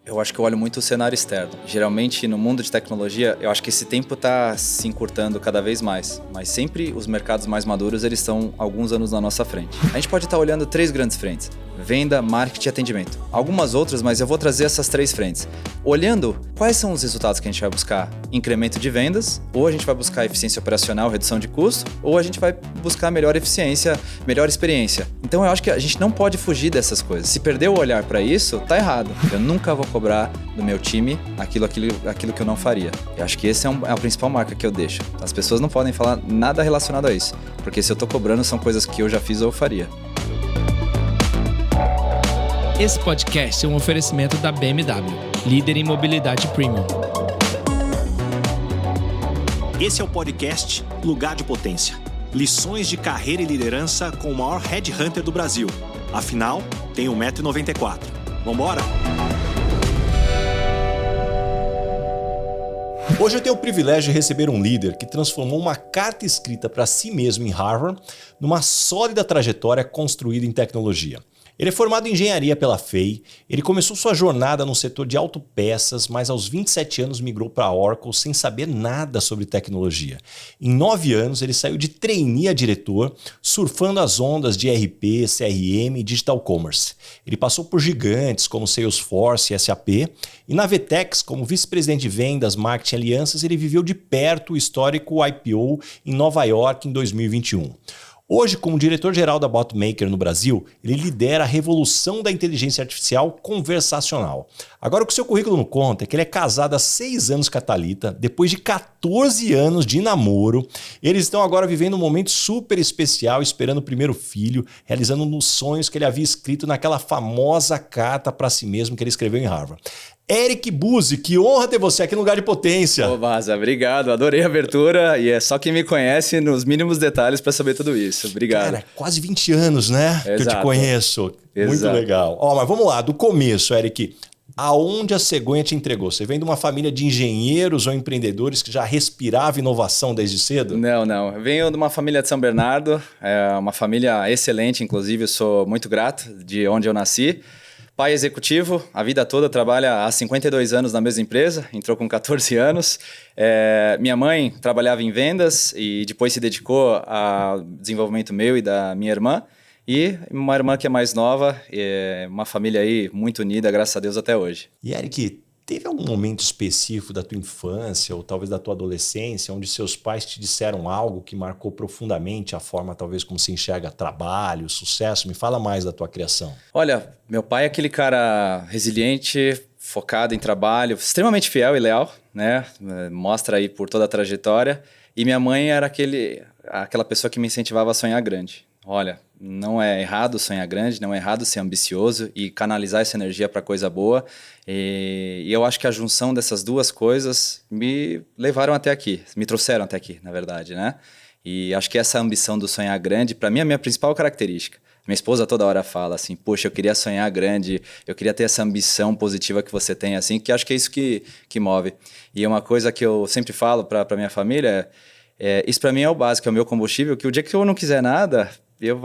Eu acho que eu olho muito o cenário externo. Geralmente, no mundo de tecnologia, eu acho que esse tempo está se encurtando cada vez mais. Mas sempre os mercados mais maduros, eles estão alguns anos na nossa frente. A gente pode estar olhando 3 grandes frentes: venda, marketing e atendimento. Algumas outras, mas eu vou trazer essas 3 frentes. Olhando, quais são os resultados que a gente vai buscar? Incremento de vendas, ou a gente vai buscar eficiência operacional, redução de custo, ou a gente vai buscar melhor eficiência, melhor experiência. Então eu acho que a gente não pode fugir dessas coisas. Se perder o olhar para isso, tá errado. Eu nunca vou cobrar do meu time aquilo que eu não faria. Eu acho que esse é a principal marca que eu deixo. As pessoas não podem falar nada relacionado a isso, porque se eu tô cobrando são coisas que eu já fiz ou faria. Esse podcast é um oferecimento da BMW, líder em mobilidade premium. Esse é o podcast Lugar de Potência. Lições de carreira e liderança com o maior headhunter do Brasil. Afinal, tem 1,94 m. Vambora? Hoje eu tenho o privilégio de receber um líder que transformou uma carta escrita para si mesmo em Harvard numa sólida trajetória construída em tecnologia. Ele é formado em engenharia pela FEI, ele começou sua jornada no setor de autopeças, mas aos 27 anos migrou para a Oracle sem saber nada sobre tecnologia. Em 9 anos ele saiu de trainee a diretor, surfando as ondas de ERP, CRM e Digital Commerce. Ele passou por gigantes como Salesforce e SAP, e na Vetex, como vice-presidente de vendas, marketing e alianças, ele viveu de perto o histórico IPO em Nova York em 2021. Hoje, como diretor-geral da Botmaker no Brasil, ele lidera a revolução da inteligência artificial conversacional. Agora, o que o seu currículo não conta é que ele é casado há 6 anos com a Thalita, depois de 14 anos de namoro. Eles estão agora vivendo um momento super especial, esperando o primeiro filho, realizando um dos sonhos que ele havia escrito naquela famosa carta para si mesmo que ele escreveu em Harvard. Eric Buzzi, que honra ter você aqui no Lugar de Potência. Ô, Baza, obrigado. Adorei a abertura e é só quem me conhece nos mínimos detalhes para saber tudo isso. Obrigado. Cara, quase 20 anos, né? Exato. Que eu te conheço. Exato. Muito legal. Mas vamos lá, do começo, Eric. Aonde a cegonha te entregou? Você vem de uma família de engenheiros ou empreendedores que já respirava inovação desde cedo? Não. Eu venho de uma família de São Bernardo, uma família excelente, inclusive eu sou muito grato de onde eu nasci. Pai executivo, a vida toda trabalha há 52 anos na mesma empresa, entrou com 14 anos. Minha mãe trabalhava em vendas e depois se dedicou ao desenvolvimento meu e da minha irmã. E uma irmã que é mais nova, uma família aí muito unida, graças a Deus, até hoje. E Eric, teve algum momento específico da tua infância ou talvez da tua adolescência onde seus pais te disseram algo que marcou profundamente a forma talvez como se enxerga trabalho, sucesso? Me fala mais da tua criação. Olha, meu pai é aquele cara resiliente, focado em trabalho, extremamente fiel e leal, né? Mostra aí por toda a trajetória. E minha mãe era aquela pessoa que me incentivava a sonhar grande. Olha, não é errado sonhar grande, não é errado ser ambicioso e canalizar essa energia para coisa boa. E eu acho que a junção dessas duas coisas me levaram até aqui, me trouxeram até aqui, na verdade, né? E acho que essa ambição do sonhar grande, para mim, é a minha principal característica. Minha esposa toda hora fala assim, poxa, eu queria sonhar grande, eu queria ter essa ambição positiva que você tem, assim, que acho que é isso que move. E uma coisa que eu sempre falo para minha família isso para mim é o básico, é o meu combustível, que o dia que eu não quiser nada,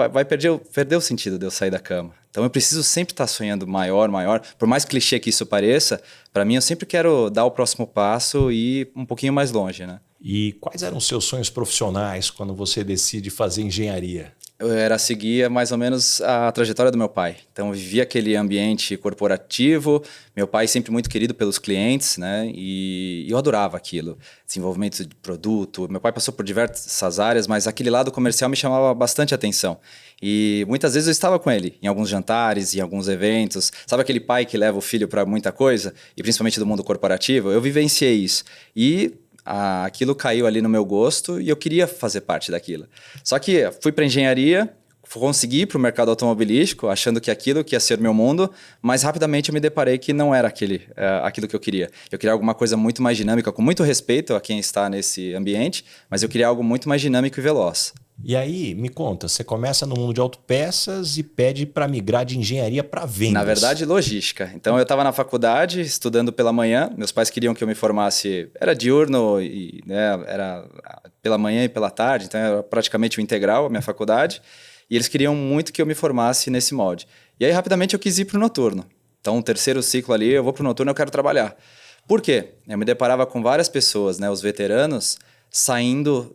vai perder o sentido de eu sair da cama. Então eu preciso sempre estar sonhando maior. Por mais clichê que isso pareça, para mim eu sempre quero dar o próximo passo e ir um pouquinho mais longe, né? E quais eram os seus sonhos profissionais quando você decide fazer engenharia? Eu era seguir mais ou menos a trajetória do meu pai. Então, eu vivia aquele ambiente corporativo, meu pai sempre muito querido pelos clientes, né? E eu adorava aquilo. Desenvolvimento de produto. Meu pai passou por diversas áreas, mas aquele lado comercial me chamava bastante atenção. E muitas vezes eu estava com ele em alguns jantares, em alguns eventos. Sabe aquele pai que leva o filho para muita coisa? E principalmente do mundo corporativo? Eu vivenciei isso. E aquilo caiu ali no meu gosto e eu queria fazer parte daquilo. Só que fui para engenharia, consegui ir para o mercado automobilístico, achando que aquilo que ia ser meu mundo, mas rapidamente eu me deparei que não era aquilo que eu queria. Eu queria alguma coisa muito mais dinâmica, com muito respeito a quem está nesse ambiente, mas eu queria algo muito mais dinâmico e veloz. E aí, me conta, você começa no mundo de autopeças e pede para migrar de engenharia para vendas. Na verdade, logística. Então, eu estava na faculdade, estudando pela manhã. Meus pais queriam que eu me formasse... Era diurno, né, era pela manhã e pela tarde. Então, era praticamente o integral, a minha faculdade. E eles queriam muito que eu me formasse nesse molde. E aí, rapidamente, eu quis ir para o noturno. Então, o terceiro ciclo ali, eu vou para o noturno, eu quero trabalhar. Por quê? Eu me deparava com várias pessoas, né, os veteranos, saindo,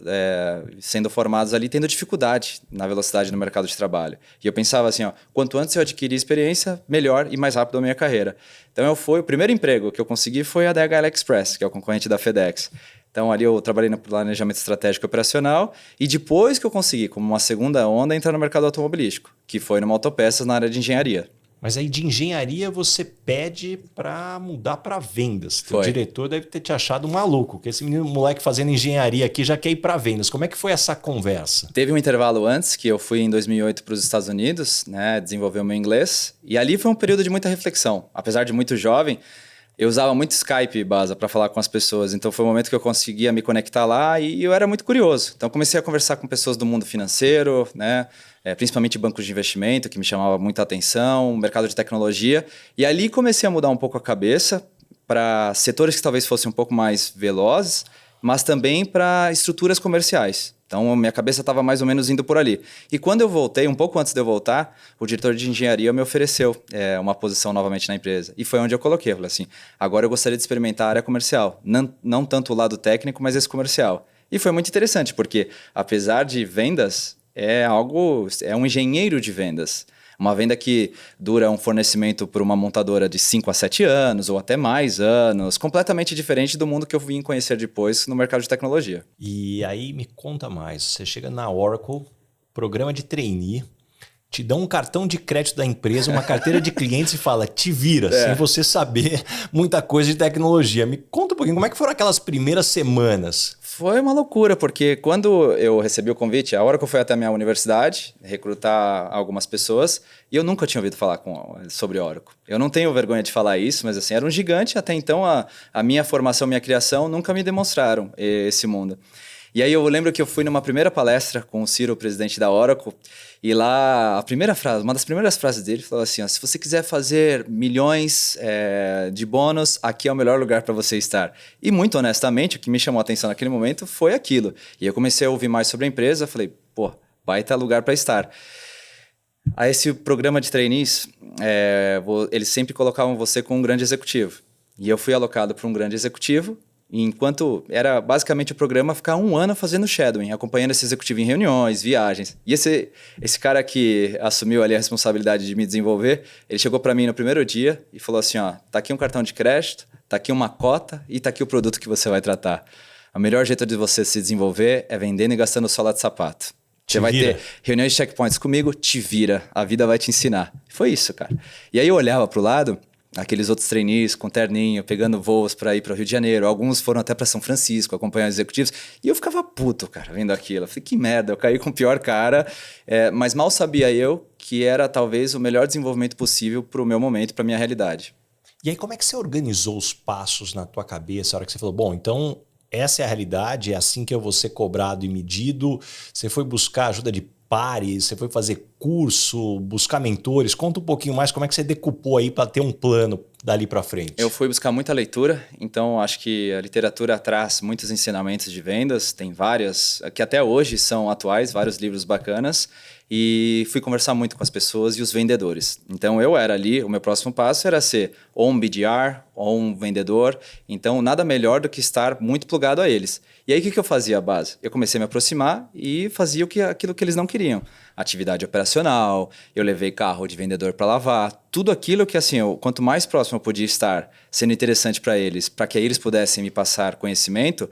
sendo formados ali, tendo dificuldade na velocidade no mercado de trabalho. E eu pensava assim, ó, quanto antes eu adquirir experiência, melhor e mais rápido a minha carreira. Então, o primeiro emprego que eu consegui foi a DHL Express, que é o concorrente da FedEx. Então, ali eu trabalhei no planejamento estratégico e operacional e depois que eu consegui, como uma segunda onda, entrar no mercado automobilístico, que foi numa autopeças na área de engenharia. Mas aí de engenharia você pede para mudar para vendas. O diretor deve ter te achado um maluco, que esse moleque fazendo engenharia aqui já quer ir para vendas. Como é que foi essa conversa? Teve um intervalo antes, que eu fui em 2008 para os Estados Unidos, né, desenvolver o meu inglês. E ali foi um período de muita reflexão. Apesar de muito jovem, eu usava muito Skype, Baza, para falar com as pessoas. Então foi um momento que eu conseguia me conectar lá e eu era muito curioso. Então comecei a conversar com pessoas do mundo financeiro, né? Principalmente bancos de investimento, que me chamava muita atenção, mercado de tecnologia. E ali comecei a mudar um pouco a cabeça para setores que talvez fossem um pouco mais velozes, mas também para estruturas comerciais. Então, minha cabeça estava mais ou menos indo por ali. E quando eu voltei, um pouco antes de eu voltar, o diretor de engenharia me ofereceu uma posição novamente na empresa. E foi onde eu coloquei. Eu falei assim, agora eu gostaria de experimentar a área comercial. Não tanto o lado técnico, mas esse comercial. E foi muito interessante, porque apesar de vendas, é um engenheiro de vendas. Uma venda que dura um fornecimento por uma montadora de 5 a 7 anos ou até mais anos, completamente diferente do mundo que eu vim conhecer depois no mercado de tecnologia. E aí me conta mais, você chega na Oracle, programa de trainee, te dão um cartão de crédito da empresa, uma carteira de clientes e fala, te vira, sem você saber muita coisa de tecnologia. Me conta um pouquinho, como é que foram aquelas primeiras semanas? Foi uma loucura, porque quando eu recebi o convite, a Oracle foi até a minha universidade recrutar algumas pessoas e eu nunca tinha ouvido falar sobre Oracle. Eu não tenho vergonha de falar isso, mas assim, era um gigante. Até então, a minha formação, minha criação nunca me demonstraram esse mundo. E aí eu lembro que eu fui numa primeira palestra com o Ciro, o presidente da Oracle, e lá uma das primeiras frases dele falou assim, ó, se você quiser fazer milhões de bônus, aqui é o melhor lugar para você estar. E muito honestamente, o que me chamou a atenção naquele momento foi aquilo. E eu comecei a ouvir mais sobre a empresa, falei, pô, baita lugar para estar. A esse programa de trainees, eles sempre colocavam você com um grande executivo. E eu fui alocado para um grande executivo, enquanto era basicamente o programa ficar 1 ano fazendo shadowing, acompanhando esse executivo em reuniões, viagens. E esse cara que assumiu ali a responsabilidade de me desenvolver, ele chegou para mim no primeiro dia e falou assim, ó, tá aqui um cartão de crédito, tá aqui uma cota e tá aqui o produto que você vai tratar. O melhor jeito de você se desenvolver é vendendo e gastando sola de sapato. Você vai ter reuniões de checkpoints comigo, te vira, a vida vai te ensinar. Foi isso, cara. E aí eu olhava pro lado, aqueles outros trainees com terninho, pegando voos para ir para o Rio de Janeiro. Alguns foram até para São Francisco, acompanhar os executivos. E eu ficava puto, cara, vendo aquilo. Eu falei, que merda, eu caí com o pior cara. Mas mal sabia eu que era talvez o melhor desenvolvimento possível para o meu momento, para a minha realidade. E aí como é que você organizou os passos na tua cabeça? A hora que você falou, bom, então essa é a realidade, é assim que eu vou ser cobrado e medido. Você foi buscar ajuda de pares, você foi fazer curso, buscar mentores. Conta um pouquinho mais como é que você decupou aí para ter um plano dali para frente. Eu fui buscar muita leitura, então acho que a literatura traz muitos ensinamentos de vendas, tem várias, que até hoje são atuais, vários livros bacanas, e fui conversar muito com as pessoas e os vendedores. Então eu era ali, o meu próximo passo era ser ou um BDR ou um vendedor, então nada melhor do que estar muito plugado a eles. E aí o que eu fazia, base? Eu comecei a me aproximar e fazia aquilo que eles não queriam. Atividade operacional, eu levei carro de vendedor para lavar, tudo aquilo que assim, quanto mais próximo eu podia estar, sendo interessante para eles, para que aí eles pudessem me passar conhecimento,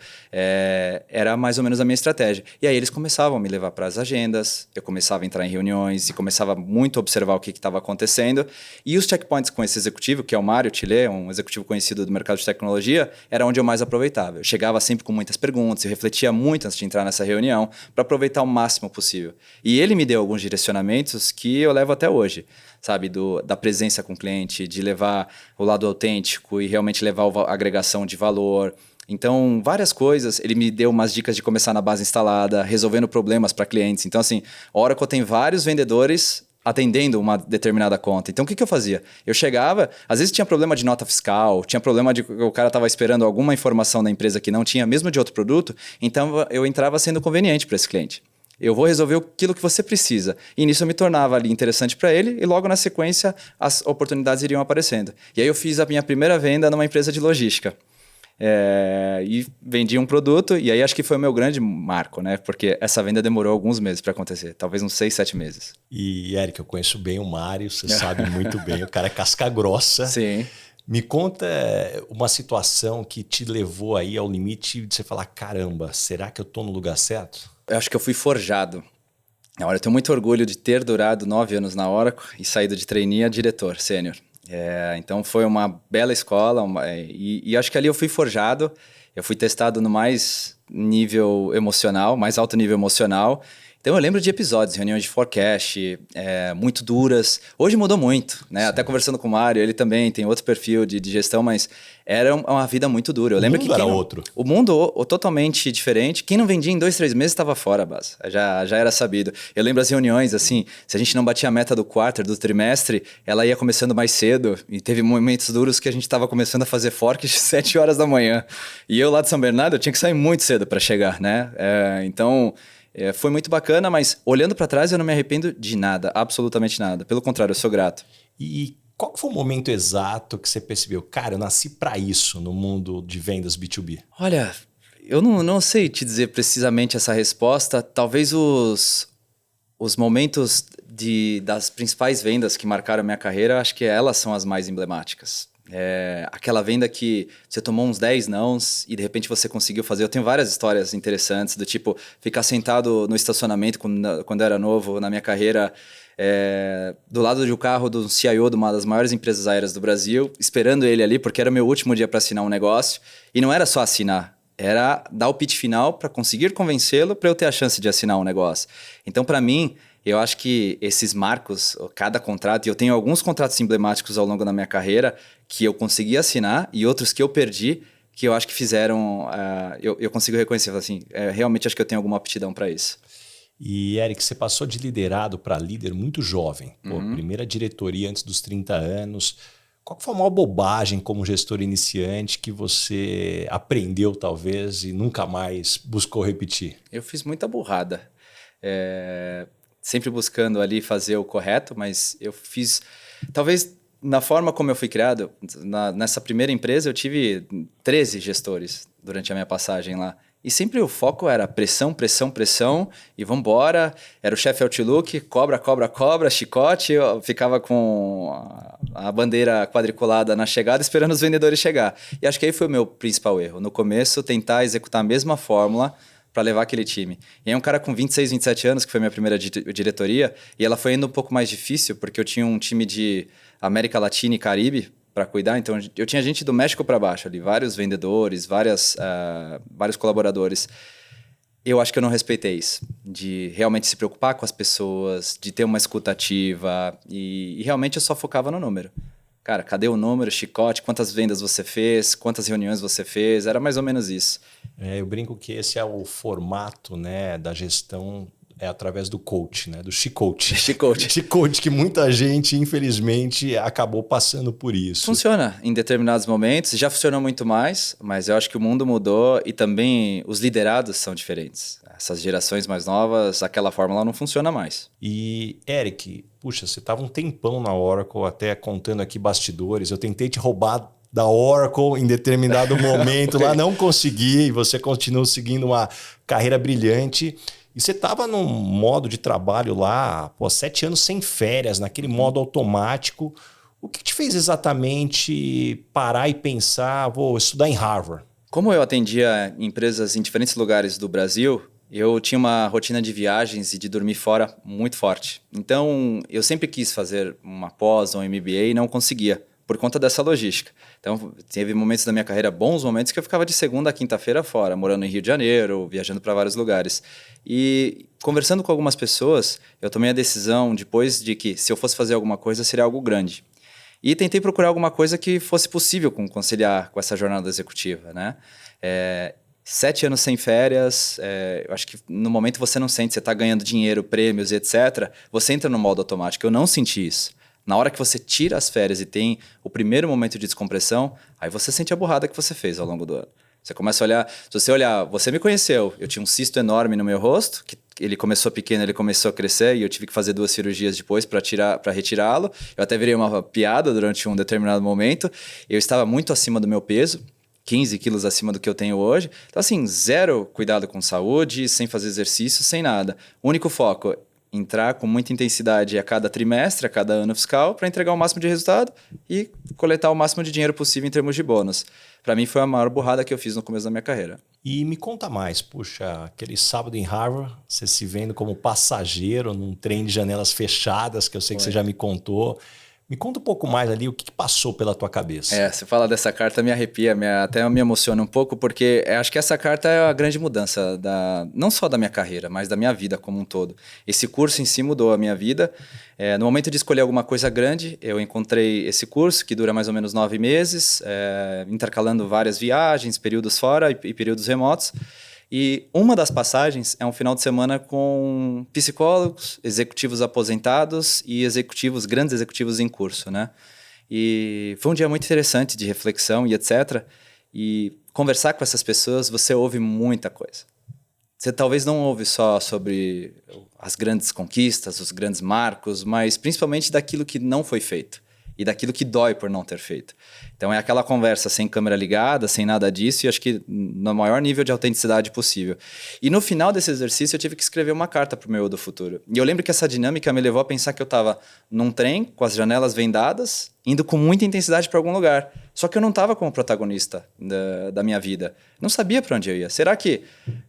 era mais ou menos a minha estratégia. E aí eles começavam a me levar para as agendas, eu começava a entrar em reuniões e começava muito a observar o que estava acontecendo. E os checkpoints com esse executivo, que é o Mário Tillet, um executivo conhecido do mercado de tecnologia, era onde eu mais aproveitava. Eu chegava sempre com muitas perguntas, eu refletia muito antes de entrar nessa reunião para aproveitar o máximo possível. E ele me deu alguns direcionamentos que eu levo até hoje, sabe? Da presença com o cliente, de levar o lado autêntico e realmente levar a agregação de valor. Então, várias coisas. Ele me deu umas dicas de começar na base instalada, resolvendo problemas para clientes. Então, assim, a Oracle tem vários vendedores atendendo uma determinada conta. Então, o que eu fazia? Eu chegava, às vezes tinha problema de nota fiscal, tinha problema de que o cara estava esperando alguma informação da empresa que não tinha, mesmo de outro produto, então eu entrava sendo conveniente para esse cliente. Eu vou resolver aquilo que você precisa. E nisso eu me tornava ali interessante para ele e logo na sequência as oportunidades iriam aparecendo. E aí eu fiz a minha primeira venda numa empresa de logística. E vendi um produto e aí acho que foi o meu grande marco, né? Porque essa venda demorou alguns meses para acontecer, talvez uns 6, 7 meses. E, Eric, eu conheço bem o Mário, você sabe muito bem, o cara é casca grossa. Sim. Me conta uma situação que te levou aí ao limite de você falar, caramba, será que eu tô no lugar certo? Eu acho que eu fui forjado. Olha, eu tenho muito orgulho de ter durado 9 anos na Oracle e saído de trainee a diretor sênior. Então foi uma bela escola e acho que ali eu fui forjado, eu fui testado no mais nível emocional, mais alto nível emocional. Então eu lembro de episódios, reuniões de forecast, muito duras. Hoje mudou muito, né? Sim. Até conversando com o Mário, ele também tem outro perfil de gestão, mas era uma vida muito dura. Eu lembro que era outro. O mundo totalmente diferente. Quem não vendia em 2, 3 meses estava fora, base. Já era sabido. Eu lembro as reuniões, assim, se a gente não batia a meta do quarter, do trimestre, ela ia começando mais cedo. E teve momentos duros que a gente estava começando a fazer forecast 7 horas da manhã. E eu lá de São Bernardo, eu tinha que sair muito cedo para chegar, né? Então... foi muito bacana, mas olhando para trás eu não me arrependo de nada, absolutamente nada. Pelo contrário, eu sou grato. E qual foi o momento exato que você percebeu? Cara, eu nasci para isso no mundo de vendas B2B. Olha, eu não sei te dizer precisamente essa resposta. Talvez os momentos das principais vendas que marcaram a minha carreira, acho que elas são as mais emblemáticas. Aquela venda que você tomou uns 10 nãos e de repente você conseguiu fazer. Eu tenho várias histórias interessantes do tipo ficar sentado no estacionamento quando eu era novo na minha carreira, do lado de um carro do CIO de uma das maiores empresas aéreas do Brasil, esperando ele ali porque era meu último dia para assinar um negócio. E não era só assinar, era dar o pitch final para conseguir convencê-lo para eu ter a chance de assinar um negócio. Então, para mim, eu acho que esses marcos, cada contrato, e eu tenho alguns contratos emblemáticos ao longo da minha carreira que eu consegui assinar e outros que eu perdi, que eu acho que fizeram... eu consigo reconhecer, assim, realmente acho que eu tenho alguma aptidão para isso. E, Eric, você passou de liderado para líder muito jovem. Primeira diretoria antes dos 30 anos. Qual foi a maior bobagem como gestor iniciante que você aprendeu, talvez, e nunca mais buscou repetir? Eu fiz muita burrada. Sempre buscando ali fazer o correto, mas eu fiz... Talvez na forma como eu fui criado, nessa primeira empresa eu tive 13 gestores durante a minha passagem lá. E sempre o foco era pressão, pressão, pressão e vambora. Era o chefe Outlook, cobra, cobra, cobra, chicote. Eu ficava com a bandeira quadriculada na chegada esperando os vendedores chegar. E acho que aí foi o meu principal erro. No começo, tentar executar a mesma fórmula para levar aquele time. E aí um cara com 26, 27 anos, que foi minha primeira diretoria, e ela foi indo um pouco mais difícil, porque eu tinha um time de América Latina e Caribe para cuidar, então eu tinha gente do México para baixo ali, vários vendedores, vários colaboradores. Eu acho que eu não respeitei isso, de realmente se preocupar com as pessoas, de ter uma escuta ativa, e realmente eu só focava no número. Cara, cadê o número, chicote, quantas vendas você fez, quantas reuniões você fez, era mais ou menos isso. Eu brinco que esse é o formato, né, da gestão através do coach, né, do Chicote. Chicote, que muita gente, infelizmente, acabou passando por isso. Funciona em determinados momentos, já funcionou muito mais, mas eu acho que o mundo mudou e também os liderados são diferentes. Essas gerações mais novas, aquela fórmula não funciona mais. E, Eric, puxa, você estava um tempão na Oracle, até contando aqui bastidores, eu tentei te roubar da Oracle em determinado momento, lá não consegui, e você continua seguindo uma carreira brilhante. E você estava num modo de trabalho lá, 7 anos sem férias, naquele modo automático. O que te fez exatamente parar e pensar, vou estudar em Harvard? Como eu atendia empresas em diferentes lugares do Brasil, eu tinha uma rotina de viagens e de dormir fora muito forte. Então, eu sempre quis fazer uma pós ou um MBA e não conseguia, por conta dessa logística. Então, teve momentos da minha carreira, bons momentos, que eu ficava de segunda a quinta-feira fora, morando em Rio de Janeiro, viajando para vários lugares. E conversando com algumas pessoas, eu tomei a decisão depois de que se eu fosse fazer alguma coisa, seria algo grande. E tentei procurar alguma coisa que fosse possível conciliar com essa jornada executiva, né? 7 anos sem férias, eu acho que no momento você não sente, você está ganhando dinheiro, prêmios e etc., você entra no modo automático. Eu não senti isso. Na hora que você tira as férias e tem o primeiro momento de descompressão, aí você sente a burrada que você fez ao longo do ano. Você começa a olhar, se você olhar, você me conheceu, eu tinha um cisto enorme no meu rosto, que ele começou pequeno, ele começou a crescer e eu tive que fazer 2 cirurgias depois para retirá-lo. Eu até virei uma piada durante um determinado momento. Eu estava muito acima do meu peso, 15 quilos acima do que eu tenho hoje. Então, assim, zero cuidado com saúde, sem fazer exercício, sem nada. O único foco, entrar com muita intensidade a cada trimestre, a cada ano fiscal, para entregar o máximo de resultado e coletar o máximo de dinheiro possível em termos de bônus. Para mim, foi a maior burrada que eu fiz no começo da minha carreira. E me conta mais, puxa, aquele sábado em Harvard, você se vendo como passageiro num trem de janelas fechadas, que eu sei que você já me contou. Me conta um pouco mais ali o que passou pela tua cabeça. Você fala dessa carta, me arrepia, até me emociona um pouco, porque acho que essa carta é a grande mudança, não só da minha carreira, mas da minha vida como um todo. Esse curso em si mudou a minha vida. No momento de escolher alguma coisa grande, eu encontrei esse curso, que dura mais ou menos 9 meses, intercalando várias viagens, períodos fora e períodos remotos. E uma das passagens é um final de semana com psicólogos, executivos aposentados e grandes executivos em curso, né? E foi um dia muito interessante de reflexão e etc. E conversar com essas pessoas, você ouve muita coisa. Você talvez não ouve só sobre as grandes conquistas, os grandes marcos, mas principalmente daquilo que não foi feito. E daquilo que dói por não ter feito. Então é aquela conversa sem câmera ligada, sem nada disso, e acho que no maior nível de autenticidade possível. E no final desse exercício eu tive que escrever uma carta para o meu eu do futuro. E eu lembro que essa dinâmica me levou a pensar que eu estava num trem, com as janelas vendadas, indo com muita intensidade para algum lugar. Só que eu não estava como protagonista da minha vida. Não sabia para onde eu ia. Será que,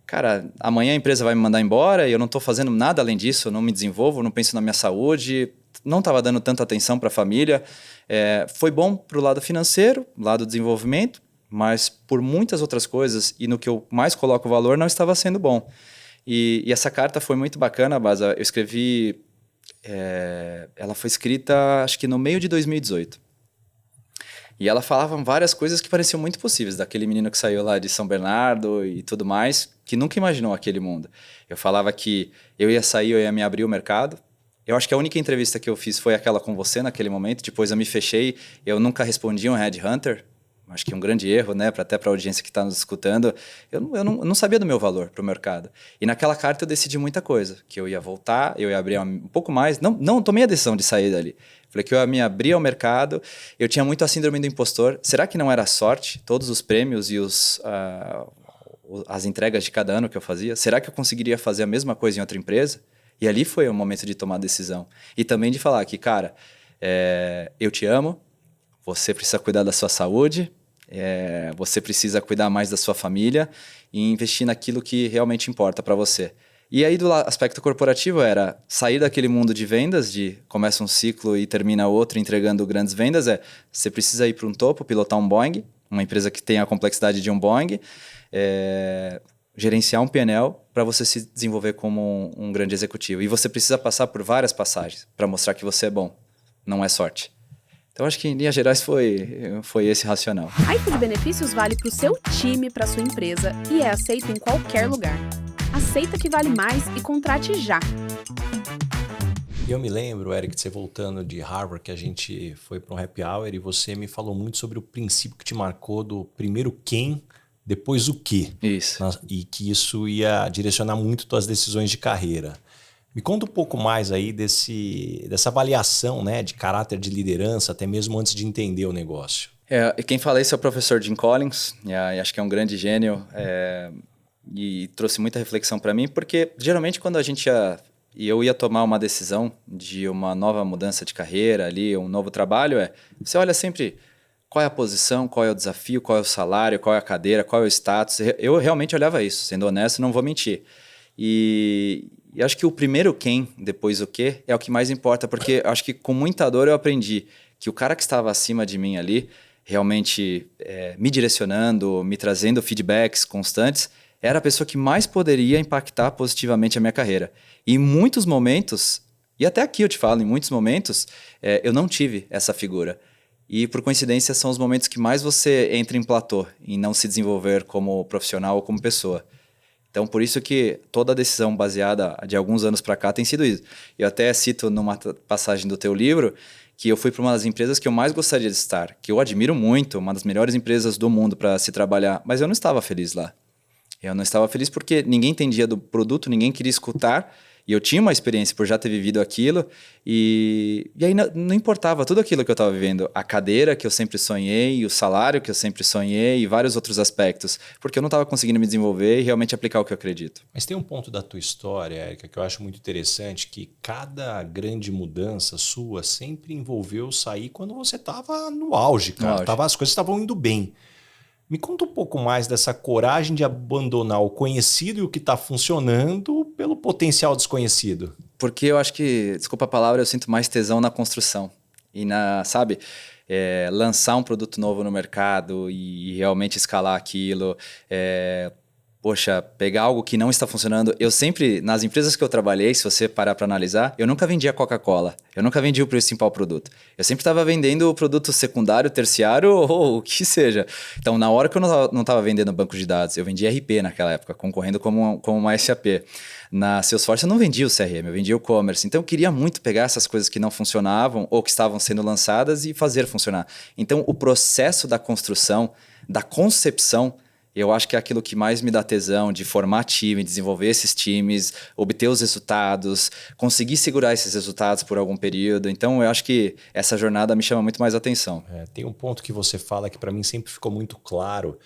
cara, amanhã a empresa vai me mandar embora e eu não estou fazendo nada além disso, eu não me desenvolvo, não penso na minha saúde, não estava dando tanta atenção para a família. Foi bom para o lado financeiro, lado do desenvolvimento, mas por muitas outras coisas, e no que eu mais coloco valor, não estava sendo bom. E essa carta foi muito bacana, Baza. Eu escrevi... ela foi escrita, acho que no meio de 2018. E ela falava várias coisas que pareciam muito possíveis, daquele menino que saiu lá de São Bernardo e tudo mais, que nunca imaginou aquele mundo. Eu falava que eu ia me abrir o mercado. Eu acho que a única entrevista que eu fiz foi aquela com você naquele momento. Depois eu me fechei. Eu nunca respondi um headhunter. Acho que é um grande erro, né? Até para a audiência que está nos escutando. Eu não sabia do meu valor para o mercado. E naquela carta eu decidi muita coisa. Que eu ia voltar, eu ia abrir um pouco mais. Não tomei a decisão de sair dali. Falei que eu ia me abrir ao mercado. Eu tinha muito a síndrome do impostor. Será que não era sorte? Todos os prêmios e as entregas de cada ano que eu fazia? Será que eu conseguiria fazer a mesma coisa em outra empresa? E ali foi o momento de tomar a decisão. E também de falar que, cara, eu te amo, você precisa cuidar da sua saúde, você precisa cuidar mais da sua família e investir naquilo que realmente importa para você. E aí, do aspecto corporativo, era sair daquele mundo de vendas, de começa um ciclo e termina outro entregando grandes vendas. Você precisa ir para um topo, pilotar um Boeing, uma empresa que tem a complexidade de um Boeing, gerenciar um P&L para você se desenvolver como um grande executivo. E você precisa passar por várias passagens para mostrar que você é bom, não é sorte. Então, acho que em linhas gerais foi esse racional. A iFood Benefícios vale para o seu time, para sua empresa e é aceito em qualquer lugar. Aceita que vale mais e contrate já. Eu me lembro, Eric, de você voltando de Harvard, que a gente foi para um happy hour e você me falou muito sobre o princípio que te marcou do primeiro quem, depois o quê. Isso. E que isso ia direcionar muito tuas decisões de carreira. Me conta um pouco mais aí dessa avaliação, né, de caráter de liderança, até mesmo antes de entender o negócio. Quem fala isso é o professor Jim Collins, e acho que é um grande gênio, e trouxe muita reflexão para mim, porque geralmente quando eu ia tomar uma decisão de uma nova mudança de carreira ali, um novo trabalho, você olha sempre qual é a posição, qual é o desafio, qual é o salário, qual é a cadeira, qual é o status. Eu realmente olhava isso, sendo honesto, não vou mentir. E acho que o primeiro quem, depois o quê, é o que mais importa, porque acho que com muita dor eu aprendi que o cara que estava acima de mim ali, realmente me direcionando, me trazendo feedbacks constantes, era a pessoa que mais poderia impactar positivamente a minha carreira. E em muitos momentos, e até aqui eu te falo, em muitos momentos, eu não tive essa figura. E, por coincidência, são os momentos que mais você entra em platô, em não se desenvolver como profissional ou como pessoa. Então, por isso que toda a decisão baseada de alguns anos para cá tem sido isso. Eu até cito numa passagem do teu livro que eu fui para uma das empresas que eu mais gostaria de estar, que eu admiro muito, uma das melhores empresas do mundo para se trabalhar, mas eu não estava feliz lá. Eu não estava feliz porque ninguém entendia do produto, ninguém queria escutar. E eu tinha uma experiência por já ter vivido aquilo. E aí não importava tudo aquilo que eu estava vivendo. A cadeira que eu sempre sonhei, o salário que eu sempre sonhei e vários outros aspectos. Porque eu não estava conseguindo me desenvolver e realmente aplicar o que eu acredito. Mas tem um ponto da tua história, Érica, que eu acho muito interessante, que cada grande mudança sua sempre envolveu sair quando você estava no auge, cara. As coisas estavam indo bem. Me conta um pouco mais dessa coragem de abandonar o conhecido e o que está funcionando pelo potencial desconhecido. Porque eu acho que, desculpa a palavra, eu sinto mais tesão na construção. E sabe, lançar um produto novo no mercado e realmente escalar aquilo. Poxa, pegar algo que não está funcionando. Eu sempre, nas empresas que eu trabalhei, se você parar para analisar, eu nunca vendia Coca-Cola. Eu nunca vendi o principal produto. Eu sempre estava vendendo o produto secundário, terciário ou o que seja. Então, na hora que eu não estava vendendo banco de dados, eu vendia RP naquela época, concorrendo como uma SAP. Na Salesforce eu não vendia o CRM, eu vendia o commerce. Então, eu queria muito pegar essas coisas que não funcionavam ou que estavam sendo lançadas e fazer funcionar. Então, o processo da construção, da concepção, eu acho que é aquilo que mais me dá tesão de formar time, desenvolver esses times, obter os resultados, conseguir segurar esses resultados por algum período. Então, eu acho que essa jornada me chama muito mais atenção. Tem um ponto que você fala que para mim sempre ficou muito claro,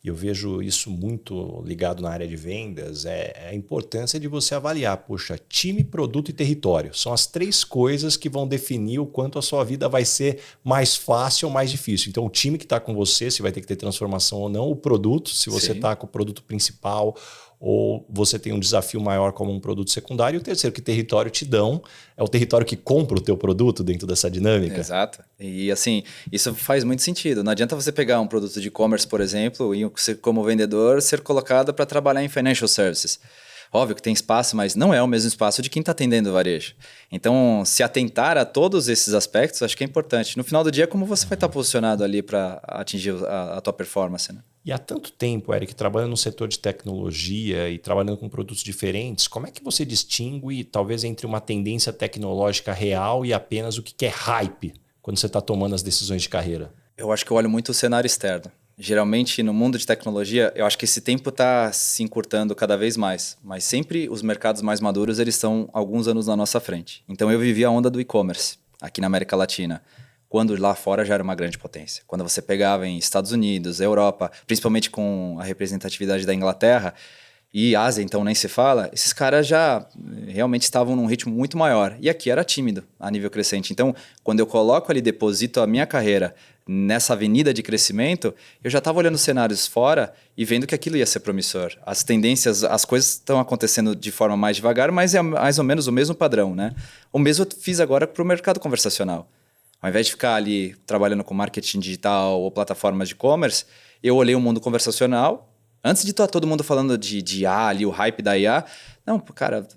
e eu vejo isso muito ligado na área de vendas, é a importância de você avaliar, poxa, time, produto e território. São as 3 coisas que vão definir o quanto a sua vida vai ser mais fácil ou mais difícil. Então, o time que está com você, se vai ter que ter transformação ou não, o produto, se você está com o produto principal ou você tem um desafio maior como um produto secundário, e o terceiro, que território te dão, é o território que compra o teu produto dentro dessa dinâmica. Exato. E assim, isso faz muito sentido. Não adianta você pegar um produto de e-commerce, por exemplo, e como vendedor ser colocado para trabalhar em financial services. Óbvio que tem espaço, mas não é o mesmo espaço de quem está atendendo o varejo. Então, se atentar a todos esses aspectos, acho que é importante. No final do dia, como você vai estar posicionado ali para atingir a tua performance, né? E há tanto tempo, Eric, trabalhando no setor de tecnologia e trabalhando com produtos diferentes, como é que você distingue, talvez, entre uma tendência tecnológica real e apenas o que é hype quando você está tomando as decisões de carreira? Eu acho que eu olho muito o cenário externo. Geralmente, no mundo de tecnologia, eu acho que esse tempo está se encurtando cada vez mais. Mas sempre os mercados mais maduros, eles estão alguns anos na nossa frente. Então, eu vivi a onda do e-commerce aqui na América Latina, quando lá fora já era uma grande potência. Quando você pegava em Estados Unidos, Europa, principalmente com a representatividade da Inglaterra e Ásia, então nem se fala, esses caras já realmente estavam num ritmo muito maior. E aqui era tímido a nível crescente. Então, quando eu coloco ali, deposito a minha carreira nessa avenida de crescimento, eu já estava olhando cenários fora e vendo que aquilo ia ser promissor. As tendências, as coisas estão acontecendo de forma mais devagar, mas é mais ou menos o mesmo padrão, né? O mesmo eu fiz agora para o mercado conversacional. Ao invés de ficar ali trabalhando com marketing digital ou plataformas de e-commerce, eu olhei o mundo conversacional. Antes de estar todo mundo falando de IA ali, o hype da IA, não, cara,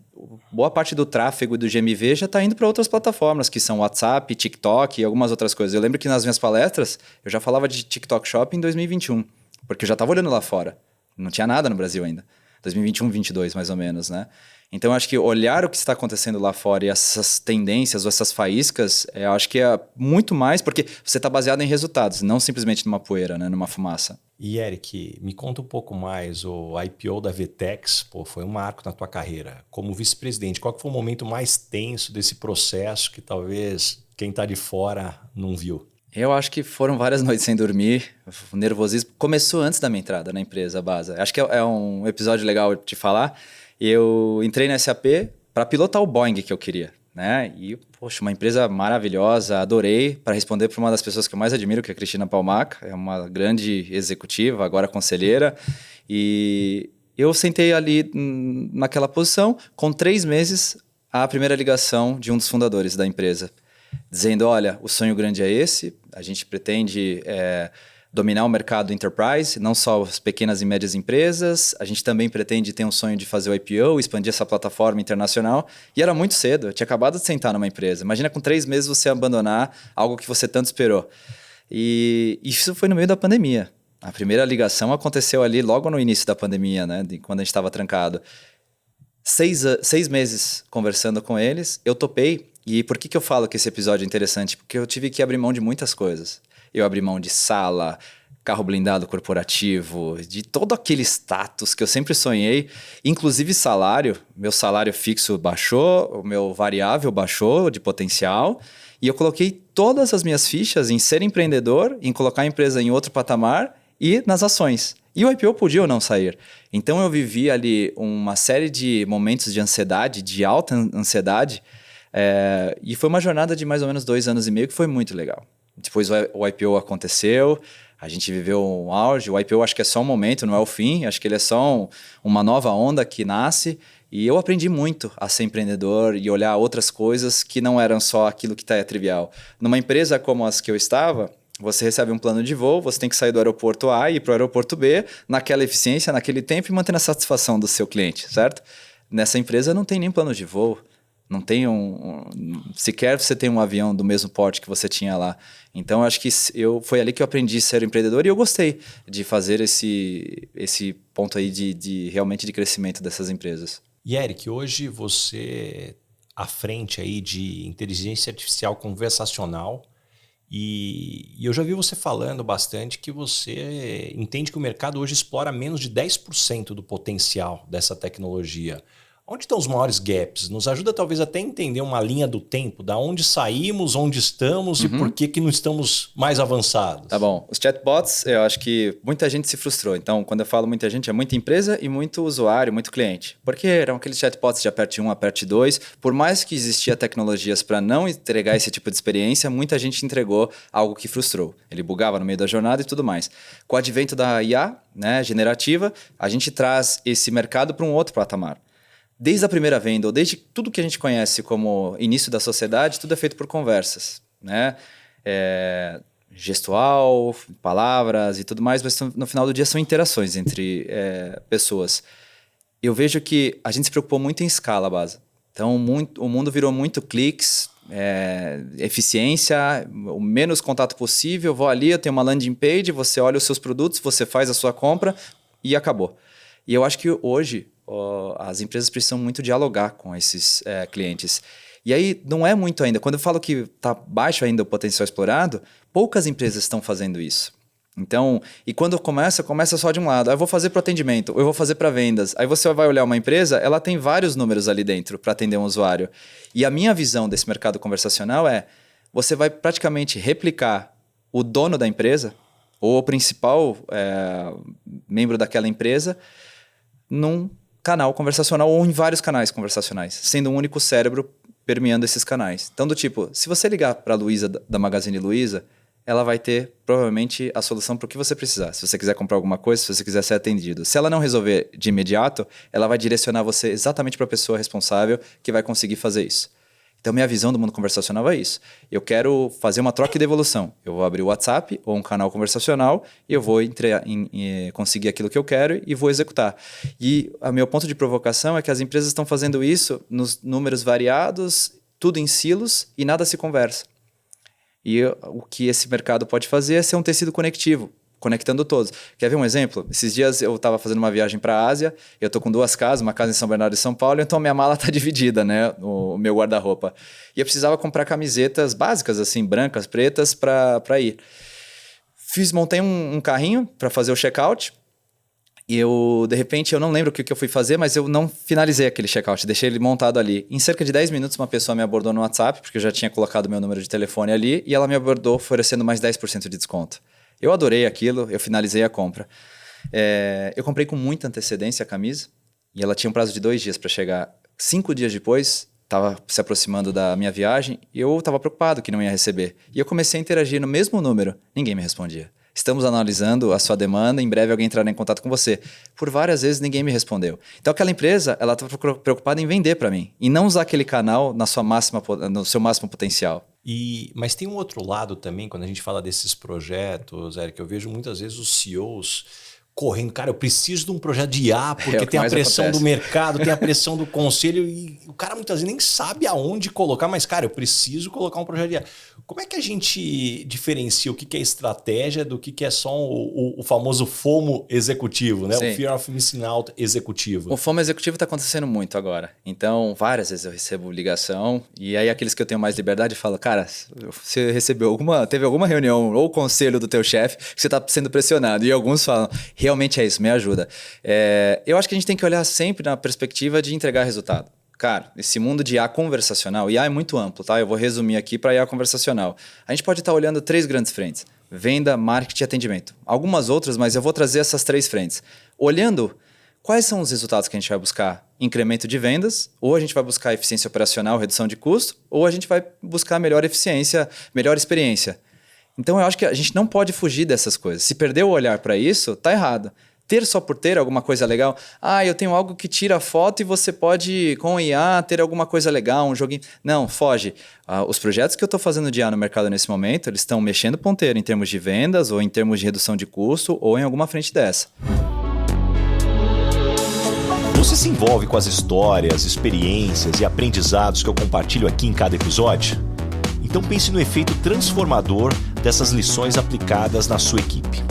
boa parte do tráfego e do GMV já está indo para outras plataformas, que são WhatsApp, TikTok e algumas outras coisas. Eu lembro que nas minhas palestras, eu já falava de TikTok Shop em 2021, porque eu já estava olhando lá fora. Não tinha nada no Brasil ainda. 2021, 2022, mais ou menos, né? Então, eu acho que olhar o que está acontecendo lá fora e essas tendências ou essas faíscas, eu acho que é muito mais porque você está baseado em resultados, não simplesmente numa poeira, né? Numa fumaça. E, Eric, me conta um pouco mais, o IPO da VTEX, foi um marco na tua carreira. Como vice-presidente, qual que foi o momento mais tenso desse processo que talvez quem está de fora não viu? Eu acho que foram várias noites sem dormir, o nervosismo. Começou antes da minha entrada na empresa, Baza. Acho que é um episódio legal de falar. Eu entrei na SAP para pilotar o Boeing que eu queria, né? E, poxa, uma empresa maravilhosa, adorei. Para responder para uma das pessoas que eu mais admiro, que é a Cristina Palmaca, é uma grande executiva, agora conselheira. E eu sentei ali naquela posição, com 3 meses, a primeira ligação de um dos fundadores da empresa, dizendo, olha, o sonho grande é esse, a gente pretende dominar o mercado enterprise, não só as pequenas e médias empresas, a gente também pretende ter um sonho de fazer o IPO, expandir essa plataforma internacional, e era muito cedo, eu tinha acabado de sentar numa empresa. Imagina com 3 meses você abandonar algo que você tanto esperou. E isso foi no meio da pandemia. A primeira ligação aconteceu ali logo no início da pandemia, né? Quando a gente estava trancado. 6 meses conversando com eles, eu topei E por que eu falo que esse episódio é interessante? Porque eu tive que abrir mão de muitas coisas. Eu abri mão de sala, carro blindado corporativo, de todo aquele status que eu sempre sonhei, inclusive salário. Meu salário fixo baixou, o meu variável baixou de potencial, e eu coloquei todas as minhas fichas em ser empreendedor, em colocar a empresa em outro patamar e nas ações. E o IPO podia ou não sair. Então eu vivi ali uma série de momentos de ansiedade, de alta ansiedade, e foi uma jornada de mais ou menos 2 anos e meio que foi muito legal. Depois o IPO aconteceu, a gente viveu um auge. O IPO acho que é só um momento, não é o fim. Acho que ele é só uma nova onda que nasce. E eu aprendi muito a ser empreendedor e olhar outras coisas que não eram só aquilo que é trivial. Numa empresa como as que eu estava, você recebe um plano de voo, você tem que sair do aeroporto A e ir para o aeroporto B, naquela eficiência, naquele tempo e mantendo a satisfação do seu cliente, certo? Nessa empresa não tem nem plano de voo. Não tem sequer você tem um avião do mesmo porte que você tinha lá. Então, acho que foi ali que eu aprendi a ser empreendedor e eu gostei de fazer esse ponto aí realmente de crescimento dessas empresas. E Eric, hoje você à frente aí de inteligência artificial conversacional e eu já vi você falando bastante que você entende que o mercado hoje explora menos de 10% do potencial dessa tecnologia. Onde estão os maiores gaps? Nos ajuda talvez até a entender uma linha do tempo, da onde saímos, onde estamos e por que não estamos mais avançados. Tá bom. Os chatbots, eu acho que muita gente se frustrou. Então, quando eu falo muita gente, é muita empresa e muito usuário, muito cliente. Porque eram aqueles chatbots de aperte 1, aperte 2. Por mais que existia tecnologias para não entregar esse tipo de experiência, muita gente entregou algo que frustrou. Ele bugava no meio da jornada e tudo mais. Com o advento da IA, né, generativa, a gente traz esse mercado para um outro patamar. Desde a primeira venda, ou desde tudo que a gente conhece como início da sociedade, tudo é feito por conversas, né? Gestual, palavras e tudo mais, mas no final do dia são interações entre pessoas. Eu vejo que a gente se preocupou muito em escala, base. Então, o mundo virou muito cliques, eficiência, o menos contato possível. Eu vou ali, eu tenho uma landing page, você olha os seus produtos, você faz a sua compra e acabou. E eu acho que hoje as empresas precisam muito dialogar com esses clientes. E aí não é muito ainda. Quando eu falo que está baixo ainda o potencial explorado, poucas empresas estão fazendo isso. Então, e quando começa só de um lado. Eu vou fazer para atendimento, eu vou fazer para vendas. Aí você vai olhar uma empresa, ela tem vários números ali dentro para atender um usuário. E a minha visão desse mercado conversacional você vai praticamente replicar o dono da empresa ou o principal membro daquela empresa num canal conversacional ou em vários canais conversacionais, sendo um único cérebro permeando esses canais. Então, do tipo, se você ligar para a Luísa da Magazine Luiza, ela vai ter provavelmente a solução para o que você precisar. Se você quiser comprar alguma coisa, se você quiser ser atendido. Se ela não resolver de imediato, ela vai direcionar você exatamente para a pessoa responsável que vai conseguir fazer isso. Então, minha visão do mundo conversacional é isso. Eu quero fazer uma troca e devolução. Eu vou abrir o WhatsApp ou um canal conversacional e eu vou conseguir aquilo que eu quero e vou executar. E o meu ponto de provocação é que as empresas estão fazendo isso nos números variados, tudo em silos e nada se conversa. E o que esse mercado pode fazer é ser um tecido conectivo, conectando todos. Quer ver um exemplo? Esses dias eu estava fazendo uma viagem para a Ásia, eu estou com 2 casas, uma casa em São Bernardo e São Paulo, então a minha mala está dividida, né? O meu guarda-roupa. E eu precisava comprar camisetas básicas, assim, brancas, pretas, para ir. Montei um carrinho para fazer o check-out, e de repente, eu não lembro o que eu fui fazer, mas eu não finalizei aquele check-out, deixei ele montado ali. Em cerca de 10 minutos, uma pessoa me abordou no WhatsApp, porque eu já tinha colocado meu número de telefone ali, e ela me abordou oferecendo mais 10% de desconto. Eu adorei aquilo, eu finalizei a compra. Eu comprei com muita antecedência a camisa e ela tinha um prazo de 2 dias para chegar. 5 dias depois, estava se aproximando da minha viagem e eu estava preocupado que não ia receber. E eu comecei a interagir no mesmo número, ninguém me respondia. Estamos analisando a sua demanda, em breve alguém entrará em contato com você. Por várias vezes ninguém me respondeu. Então aquela empresa, ela estava preocupada em vender para mim e não usar aquele canal no seu máximo potencial. Mas tem um outro lado também, quando a gente fala desses projetos, Eric, eu vejo muitas vezes os CEOs correndo. Cara, eu preciso de um projeto de IA, porque o que tem a mais pressão acontece. do mercado, tem a pressão do conselho, e o cara muitas vezes nem sabe aonde colocar, mas, cara, eu preciso colocar um projeto de IA. Como é que a gente diferencia o que é estratégia do que é só o famoso FOMO executivo, né? Sim. O Fear of Missing Out executivo. O FOMO executivo está acontecendo muito agora. Então, várias vezes eu recebo ligação e aí aqueles que eu tenho mais liberdade falam, cara, você teve alguma reunião ou conselho do teu chefe que você está sendo pressionado. E alguns falam, realmente é isso, me ajuda. Eu acho que a gente tem que olhar sempre na perspectiva de entregar resultado. Cara, esse mundo de IA conversacional, IA é muito amplo, tá? Eu vou resumir aqui para IA conversacional. A gente pode estar olhando 3 grandes frentes. Venda, marketing e atendimento. Algumas outras, mas eu vou trazer essas 3 frentes. Olhando, quais são os resultados que a gente vai buscar? Incremento de vendas, ou a gente vai buscar eficiência operacional, redução de custo, ou a gente vai buscar melhor eficiência, melhor experiência. Então eu acho que a gente não pode fugir dessas coisas. Se perder o olhar para isso, tá errado. Ter só por ter alguma coisa legal. Eu tenho algo que tira foto e você pode, com IA, ter alguma coisa legal, um joguinho. Não, foge. Os projetos que eu estou fazendo de IA no mercado nesse momento, eles estão mexendo ponteiro em termos de vendas, ou em termos de redução de custo, ou em alguma frente dessa. Você se envolve com as histórias, experiências e aprendizados que eu compartilho aqui em cada episódio? Então pense no efeito transformador dessas lições aplicadas na sua equipe.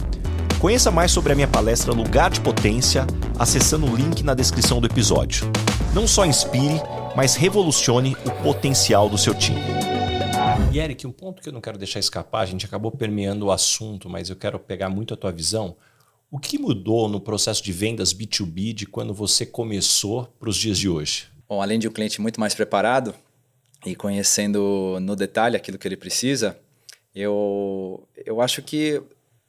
Conheça mais sobre a minha palestra Lugar de Potência acessando o link na descrição do episódio. Não só inspire, mas revolucione o potencial do seu time. E Eric, um ponto que eu não quero deixar escapar, a gente acabou permeando o assunto, mas eu quero pegar muito a tua visão. O que mudou no processo de vendas B2B de quando você começou para os dias de hoje? Bom, além de um cliente muito mais preparado e conhecendo no detalhe aquilo que ele precisa, eu acho que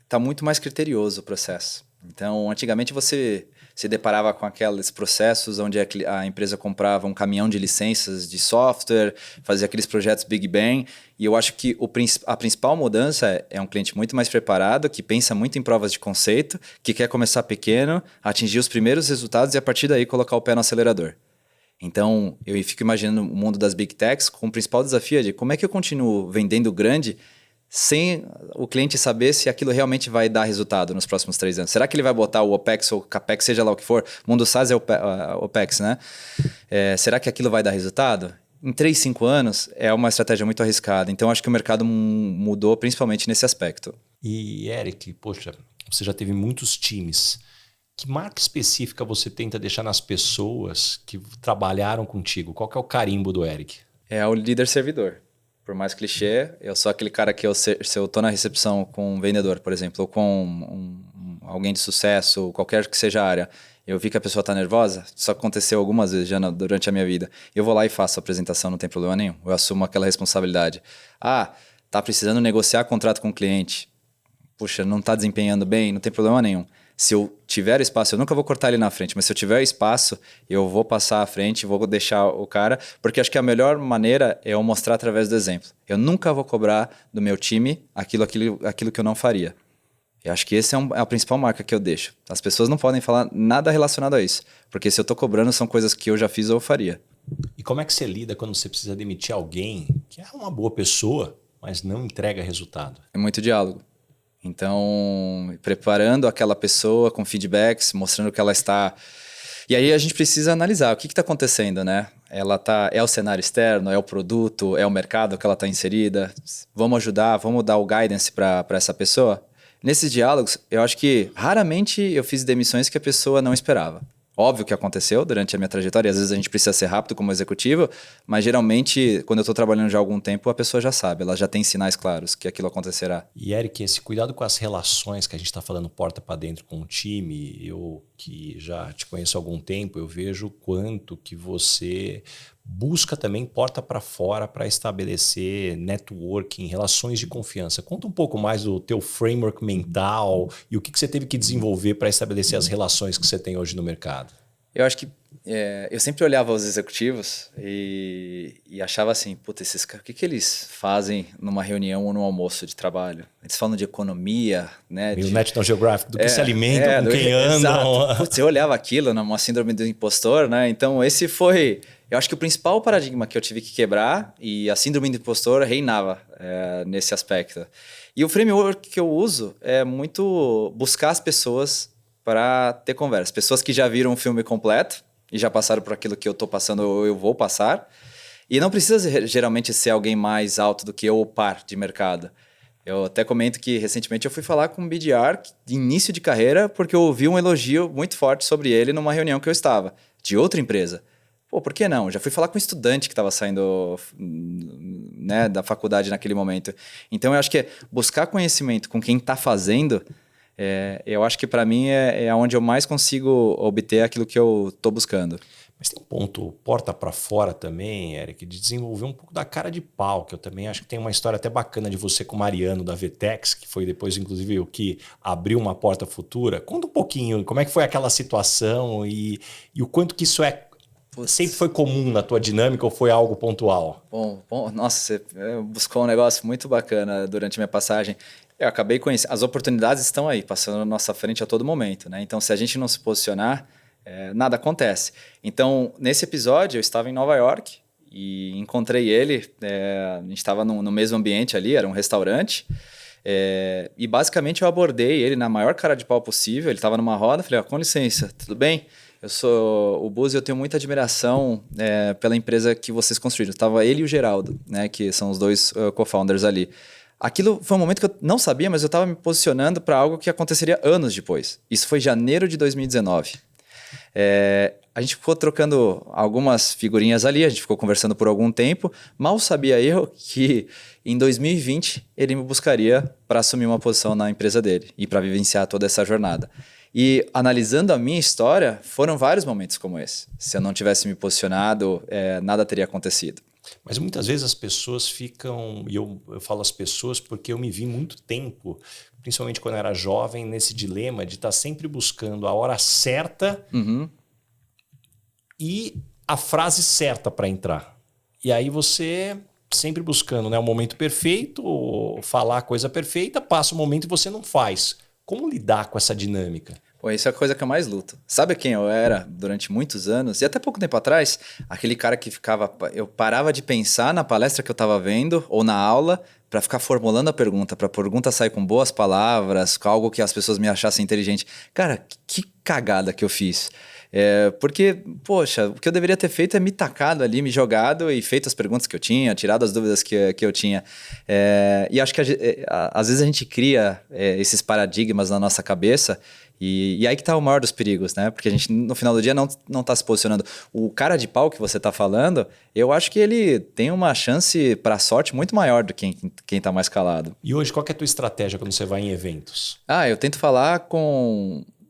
está muito mais criterioso o processo. Então, antigamente você se deparava com aqueles processos onde a empresa comprava um caminhão de licenças de software, fazia aqueles projetos Big Bang, e eu acho que a principal mudança é um cliente muito mais preparado, que pensa muito em provas de conceito, que quer começar pequeno, atingir os primeiros resultados e a partir daí colocar o pé no acelerador. Então, eu fico imaginando o mundo das Big Techs com o principal desafio de como é que eu continuo vendendo grande sem o cliente saber se aquilo realmente vai dar resultado nos próximos 3 anos. Será que ele vai botar o OPEX ou o CAPEX, seja lá o que for? O mundo SaaS é o OPEX, né? Será que aquilo vai dar resultado? Em 3, 5 anos é uma estratégia muito arriscada. Então, acho que o mercado mudou principalmente nesse aspecto. E, Eric, poxa, você já teve muitos times. Que marca específica você tenta deixar nas pessoas que trabalharam contigo? Qual que é o carimbo do Eric? É o líder servidor. Por mais clichê, eu sou aquele cara que se eu estou na recepção com um vendedor, por exemplo, ou com alguém de sucesso, qualquer que seja a área, eu vi que a pessoa está nervosa, isso aconteceu algumas vezes já durante a minha vida. Eu vou lá e faço a apresentação, não tem problema nenhum. Eu assumo aquela responsabilidade. Tá precisando negociar contrato com o cliente. Puxa, não está desempenhando bem, não tem problema nenhum. Se eu tiver espaço, eu nunca vou cortar ele na frente, mas se eu tiver espaço, eu vou passar à frente, vou deixar o cara, porque acho que a melhor maneira é eu mostrar através do exemplo. Eu nunca vou cobrar do meu time aquilo que eu não faria. Eu acho que essa é a principal marca que eu deixo. As pessoas não podem falar nada relacionado a isso, porque se eu estou cobrando são coisas que eu já fiz ou eu faria. E como é que você lida quando você precisa demitir alguém que é uma boa pessoa, mas não entrega resultado? É muito diálogo. Então, preparando aquela pessoa com feedbacks, mostrando que ela está... E aí a gente precisa analisar o que está acontecendo, né? É o cenário externo, é o produto, é o mercado que ela está inserida. Vamos ajudar, vamos dar o guidance para essa pessoa? Nesses diálogos, eu acho que raramente eu fiz demissões que a pessoa não esperava. Óbvio que aconteceu durante a minha trajetória, e às vezes a gente precisa ser rápido como executivo, mas geralmente, quando eu estou trabalhando já há algum tempo, a pessoa já sabe, ela já tem sinais claros que aquilo acontecerá. E Eric, esse cuidado com as relações que a gente está falando porta para dentro com o time, eu que já te conheço há algum tempo, eu vejo o quanto que você busca também porta para fora para estabelecer networking, relações de confiança. Conta um pouco mais do teu framework mental e o que você teve que desenvolver para estabelecer as relações que você tem hoje no mercado. Eu acho que eu sempre olhava os executivos e achava assim, puta, esses caras, o que eles fazem numa reunião ou num almoço de trabalho? Eles falam de economia, né? Meio National Geographic, do que se alimentam, com quem andam. Exato. Putz, eu olhava aquilo numa síndrome do impostor, né? Então esse foi... Eu acho que o principal paradigma que eu tive que quebrar, e a síndrome do impostor reinava nesse aspecto. E o framework que eu uso é muito buscar as pessoas para ter conversa. Pessoas que já viram um filme completo e já passaram por aquilo que eu estou passando ou eu vou passar. E não precisa geralmente ser alguém mais alto do que eu ou par de mercado. Eu até comento que recentemente eu fui falar com um BDR de início de carreira porque eu ouvi um elogio muito forte sobre ele numa reunião que eu estava, de outra empresa. Pô, por que não? Já fui falar com um estudante que estava saindo, né, da faculdade naquele momento. Então eu acho que buscar conhecimento com quem está fazendo, eu acho que para mim é onde eu mais consigo obter aquilo que eu estou buscando. Mas tem um ponto porta para fora também, Eric, de desenvolver um pouco da cara de pau, que eu também acho que tem uma história até bacana de você com o Mariano da Vtex, que foi depois, inclusive, o que abriu uma porta futura. Conta um pouquinho, como é que foi aquela situação e o quanto que isso sempre foi comum na tua dinâmica ou foi algo pontual? Bom, nossa, você buscou um negócio muito bacana durante minha passagem. Eu acabei conhecendo, as oportunidades estão aí, passando na nossa frente a todo momento, né? Então, se a gente não se posicionar, nada acontece. Então, nesse episódio, eu estava em Nova York e encontrei ele. A gente estava no mesmo ambiente ali, era um restaurante. E basicamente eu abordei ele na maior cara de pau possível. Ele estava numa roda, falei, com licença, tudo bem? Eu sou o Buzzi e eu tenho muita admiração pela empresa que vocês construíram. Estava ele e o Geraldo, né, que são os dois co-founders ali. Aquilo foi um momento que eu não sabia, mas eu estava me posicionando para algo que aconteceria anos depois. Isso foi janeiro de 2019. A gente ficou trocando algumas figurinhas ali, a gente ficou conversando por algum tempo. Mal sabia eu que em 2020 ele me buscaria para assumir uma posição na empresa dele e para vivenciar toda essa jornada. E analisando a minha história, foram vários momentos como esse. Se eu não tivesse me posicionado, nada teria acontecido. Mas muitas vezes as pessoas ficam, e eu falo as pessoas porque eu me vi muito tempo, principalmente quando eu era jovem, nesse dilema de estar sempre buscando a hora certa e a frase certa para entrar. E aí você sempre buscando, né, o momento perfeito, ou falar a coisa perfeita, passa o momento e você não faz. Como lidar com essa dinâmica? Pô, isso é a coisa que eu mais luto. Sabe quem eu era durante muitos anos? E até pouco tempo atrás, aquele cara que eu parava de pensar na palestra que eu estava vendo ou na aula para ficar formulando a pergunta, para a pergunta sair com boas palavras, com algo que as pessoas me achassem inteligente. Cara, que cagada que eu fiz. Porque, poxa, o que eu deveria ter feito é me tacado ali, me jogado e feito as perguntas que eu tinha, tirado as dúvidas que eu tinha. E acho que às vezes a gente cria esses paradigmas na nossa cabeça e aí que tá o maior dos perigos, né? Porque a gente, no final do dia, não tá se posicionando. O cara de pau que você tá falando, eu acho que ele tem uma chance para sorte muito maior do que quem tá mais calado. E hoje, qual que é a tua estratégia quando você vai em eventos? Eu tento falar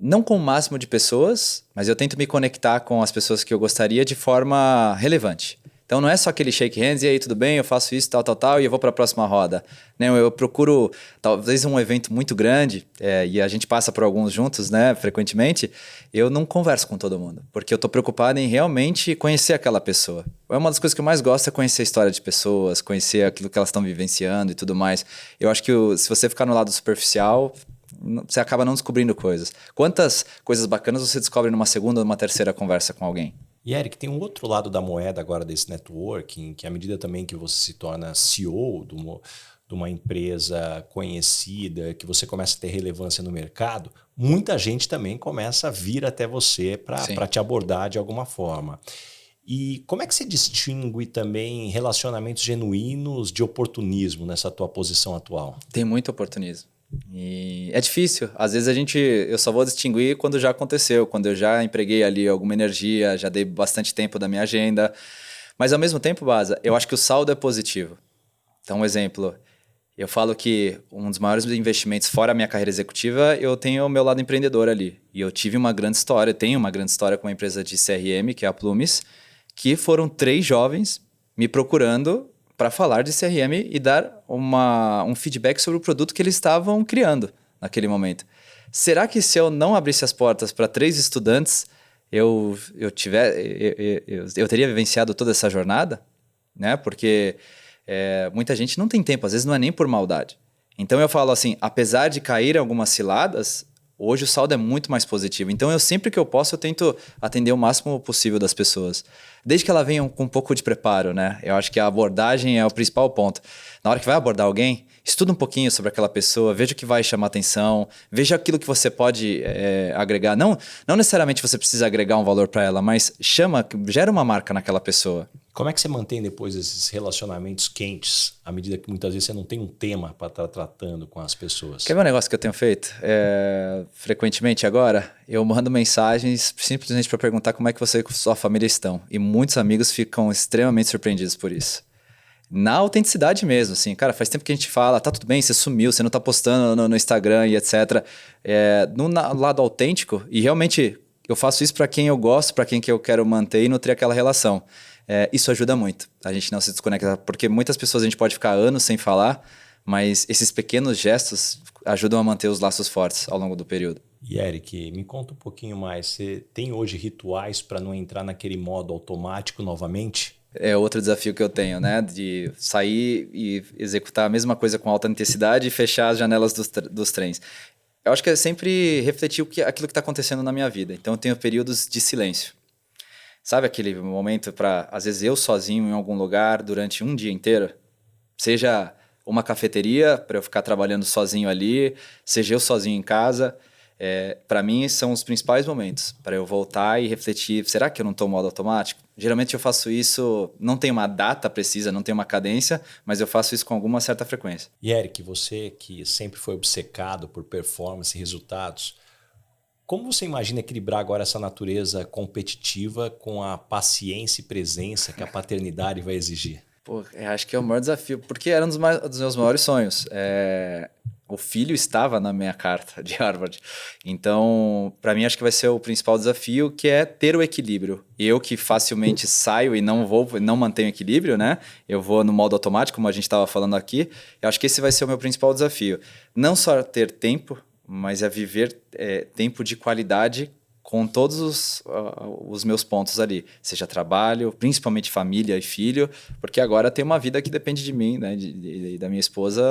não com o máximo de pessoas, mas eu tento me conectar com as pessoas que eu gostaria de forma relevante. Então não é só aquele shake hands, e aí tudo bem, eu faço isso, tal, e eu vou para a próxima roda. Não, eu procuro, talvez um evento muito grande, e a gente passa por alguns juntos, né, frequentemente, eu não converso com todo mundo, porque eu estou preocupado em realmente conhecer aquela pessoa. Uma das coisas que eu mais gosto é conhecer a história de pessoas, conhecer aquilo que elas estão vivenciando e tudo mais. Eu acho que se você ficar no lado superficial, você acaba não descobrindo coisas. Quantas coisas bacanas você descobre numa segunda ou numa terceira conversa com alguém? E Eric, tem um outro lado da moeda agora desse networking, que à medida também que você se torna CEO de uma empresa conhecida, que você começa a ter relevância no mercado, muita gente também começa a vir até você para te abordar de alguma forma. E como é que você distingue também relacionamentos genuínos de oportunismo nessa tua posição atual? Tem muito oportunismo. E é difícil. Às vezes eu só vou distinguir quando já aconteceu, quando eu já empreguei ali alguma energia, já dei bastante tempo da minha agenda. Mas ao mesmo tempo, Baza, eu acho que o saldo é positivo. Então, um exemplo, eu falo que um dos maiores investimentos fora a minha carreira executiva, eu tenho o meu lado empreendedor ali. E eu tive uma grande história, tenho uma grande história com uma empresa de CRM, que é a Plumis, que foram 3 jovens me procurando para falar de CRM e dar um feedback sobre o produto que eles estavam criando naquele momento. Será que se eu não abrisse as portas para 3 estudantes, eu teria vivenciado toda essa jornada? Né? Porque muita gente não tem tempo, às vezes não é nem por maldade. Então eu falo assim, apesar de cair algumas ciladas, Hoje o saldo é muito mais positivo. Então, sempre que eu posso, eu tento atender o máximo possível das pessoas. Desde que ela venha com um pouco de preparo, né? Eu acho que a abordagem é o principal ponto. Na hora que vai abordar alguém, estuda um pouquinho sobre aquela pessoa, veja o que vai chamar atenção, veja aquilo que você pode agregar. Não necessariamente você precisa agregar um valor para ela, mas gera uma marca naquela pessoa. Como é que você mantém depois esses relacionamentos quentes, à medida que muitas vezes você não tem um tema para estar tratando com as pessoas? Quer ver um negócio que eu tenho feito? Frequentemente agora, eu mando mensagens simplesmente para perguntar como é que você e sua família estão. E muitos amigos ficam extremamente surpreendidos por isso. Na autenticidade mesmo, assim, cara, faz tempo que a gente fala, tá tudo bem, você sumiu, você não tá postando no Instagram e etc. No lado autêntico, e realmente eu faço isso para quem eu gosto, para quem que eu quero manter e nutrir aquela relação. Isso ajuda muito, a gente não se desconecta, porque muitas pessoas a gente pode ficar anos sem falar, mas esses pequenos gestos ajudam a manter os laços fortes ao longo do período. E Eric, me conta um pouquinho mais, você tem hoje rituais para não entrar naquele modo automático novamente? É outro desafio que eu tenho, né? De sair e executar a mesma coisa com alta intensidade e fechar as janelas dos trens. Eu acho que é sempre refletir aquilo que está acontecendo na minha vida. Então eu tenho períodos de silêncio. Sabe aquele momento para, às vezes, eu sozinho em algum lugar durante um dia inteiro? Seja uma cafeteria para eu ficar trabalhando sozinho ali, seja eu sozinho em casa. Para mim, são os principais momentos para eu voltar e refletir. Será que eu não estou no modo automático? Geralmente eu faço isso, não tem uma data precisa, não tem uma cadência, mas eu faço isso com alguma certa frequência. E Eric, você que sempre foi obcecado por performance e resultados, como você imagina equilibrar agora essa natureza competitiva com a paciência e presença que a paternidade vai exigir? Pô, acho que é o maior desafio, porque era um dos meus maiores sonhos. O filho estava na minha carta de Harvard. Então, para mim, acho que vai ser o principal desafio, que é ter o equilíbrio. Eu que facilmente saio e não mantenho equilíbrio, né? Eu vou no modo automático, como a gente estava falando aqui. Eu acho que esse vai ser o meu principal desafio. Não só ter tempo, mas viver tempo de qualidade com todos os meus pontos ali, seja trabalho, principalmente família e filho, porque agora tem uma vida que depende de mim, né, e da minha esposa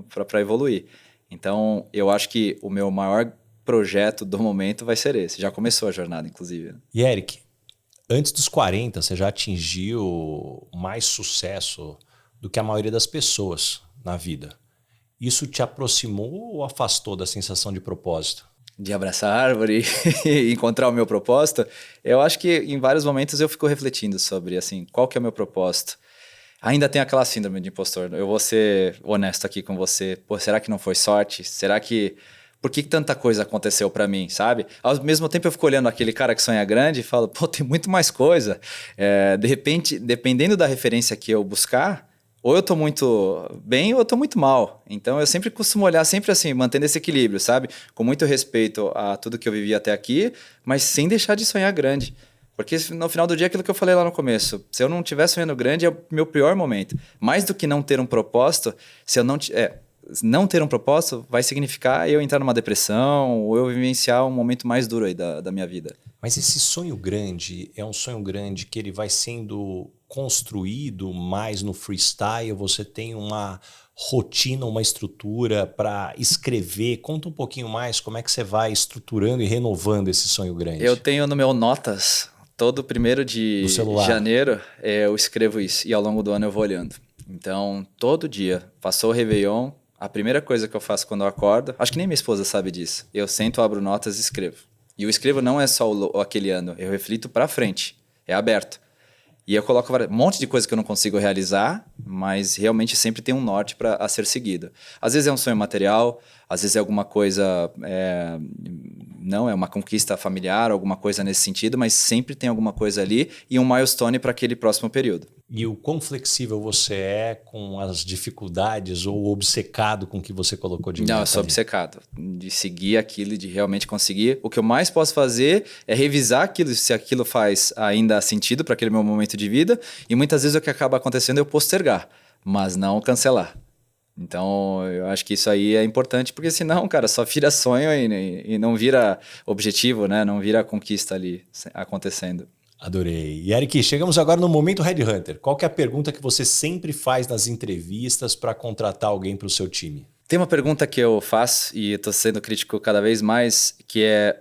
para evoluir. Então, eu acho que o meu maior projeto do momento vai ser esse. Já começou a jornada, inclusive. E Eric, antes dos 40, você já atingiu mais sucesso do que a maioria das pessoas na vida. Isso te aproximou ou afastou da sensação de propósito? De abraçar a árvore e encontrar o meu propósito, eu acho que em vários momentos eu fico refletindo sobre, assim, qual que é o meu propósito. Ainda tem aquela síndrome de impostor. Eu vou ser honesto aqui com você. Pô, será que não foi sorte? Será que... Por que tanta coisa aconteceu para mim, sabe? Ao mesmo tempo eu fico olhando aquele cara que sonha grande e falo, pô, tem muito mais coisa. De repente, dependendo da referência que eu buscar, ou eu tô muito bem ou eu tô muito mal. Então eu sempre costumo olhar sempre assim, mantendo esse equilíbrio, sabe? Com muito respeito a tudo que eu vivi até aqui, mas sem deixar de sonhar grande. Porque no final do dia, aquilo que eu falei lá no começo, se eu não estiver sonhando grande, é o meu pior momento. Mais do que não ter um propósito, se eu não ter um propósito, vai significar eu entrar numa depressão ou eu vivenciar um momento mais duro aí da minha vida. Mas esse sonho grande é um sonho grande que ele vai sendo construído mais no freestyle? Você tem uma rotina, uma estrutura para escrever? Conta um pouquinho mais como é que você vai estruturando e renovando esse sonho grande. Eu tenho no meu Notas, todo 1º de janeiro, eu escrevo isso e ao longo do ano eu vou olhando. Então, todo dia, passou o Réveillon, a primeira coisa que eu faço quando eu acordo, acho que nem minha esposa sabe disso, eu sento, abro notas e escrevo. E o escrevo não é só aquele ano, eu reflito para frente, é aberto. E eu coloco um monte de coisa que eu não consigo realizar, mas realmente sempre tem um norte a ser seguido. Às vezes é um sonho material, às vezes é alguma coisa, não é uma conquista familiar, alguma coisa nesse sentido, mas sempre tem alguma coisa ali e um milestone para aquele próximo período. E o quão flexível você é com as dificuldades ou obcecado com o que você colocou de meta? Não, eu sou obcecado de seguir aquilo, de realmente conseguir. O que eu mais posso fazer é revisar aquilo, se aquilo faz ainda sentido para aquele meu momento de vida. E muitas vezes o que acaba acontecendo é eu postergar, mas não cancelar. Então, eu acho que isso aí é importante, porque senão, cara, só vira sonho e não vira objetivo, né? Não vira conquista ali acontecendo. Adorei. E Eric, chegamos agora no momento Headhunter. Qual que é a pergunta que você sempre faz nas entrevistas para contratar alguém para o seu time? Tem uma pergunta que eu faço, e estou sendo crítico cada vez mais, que é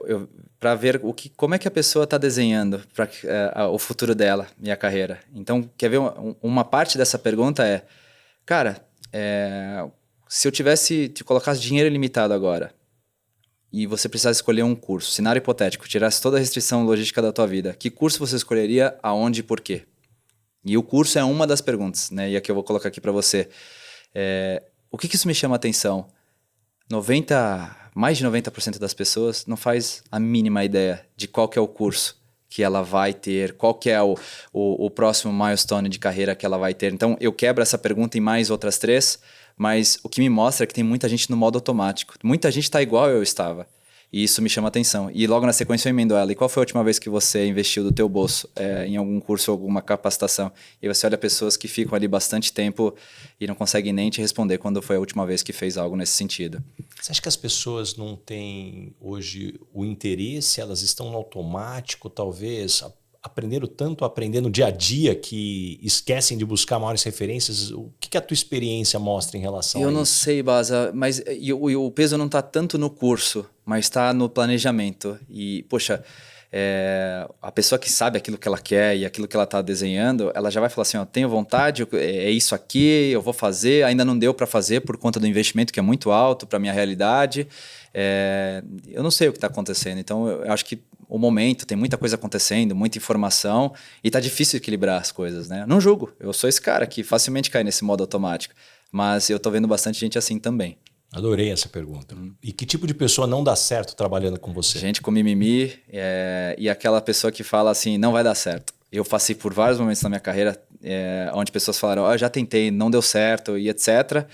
para ver como é que a pessoa está desenhando o futuro dela e a carreira. Então, quer ver uma parte dessa pergunta é, cara, se eu te colocasse dinheiro ilimitado agora, e você precisasse escolher um curso, cenário hipotético, tirasse toda a restrição logística da tua vida, que curso você escolheria, aonde e por quê? E o curso é uma das perguntas, né? E aqui eu vou colocar aqui para você. O que isso me chama a atenção? Mais de 90% das pessoas não faz a mínima ideia de qual que é o curso que ela vai ter, qual que é o próximo milestone de carreira que ela vai ter. Então, eu quebro essa pergunta em mais outras 3, mas o que me mostra é que tem muita gente no modo automático. Muita gente está igual eu estava. E isso me chama a atenção. E logo na sequência eu emendo ela. E qual foi a última vez que você investiu do teu bolso em algum curso ou alguma capacitação? E você olha pessoas que ficam ali bastante tempo e não conseguem nem te responder quando foi a última vez que fez algo nesse sentido. Você acha que as pessoas não têm hoje o interesse? Elas estão no automático, talvez, aprenderam tanto a aprender no dia a dia que esquecem de buscar maiores referências? O que a tua experiência mostra em relação a isso? Eu não sei, Baza, mas o peso não está tanto no curso, mas está no planejamento. E, poxa, a pessoa que sabe aquilo que ela quer e aquilo que ela está desenhando, ela já vai falar assim, ó, tenho vontade, é isso aqui, eu vou fazer, ainda não deu para fazer por conta do investimento que é muito alto para a minha realidade. Eu não sei o que está acontecendo, então eu acho que o momento, tem muita coisa acontecendo, muita informação, e tá difícil equilibrar as coisas, né? Não julgo, eu sou esse cara que facilmente cai nesse modo automático, mas eu tô vendo bastante gente assim também. Adorei essa pergunta. E que tipo de pessoa não dá certo trabalhando com você? Gente com mimimi e aquela pessoa que fala assim, não vai dar certo. Eu passei por vários momentos na minha carreira onde pessoas falaram, já tentei, não deu certo e etc.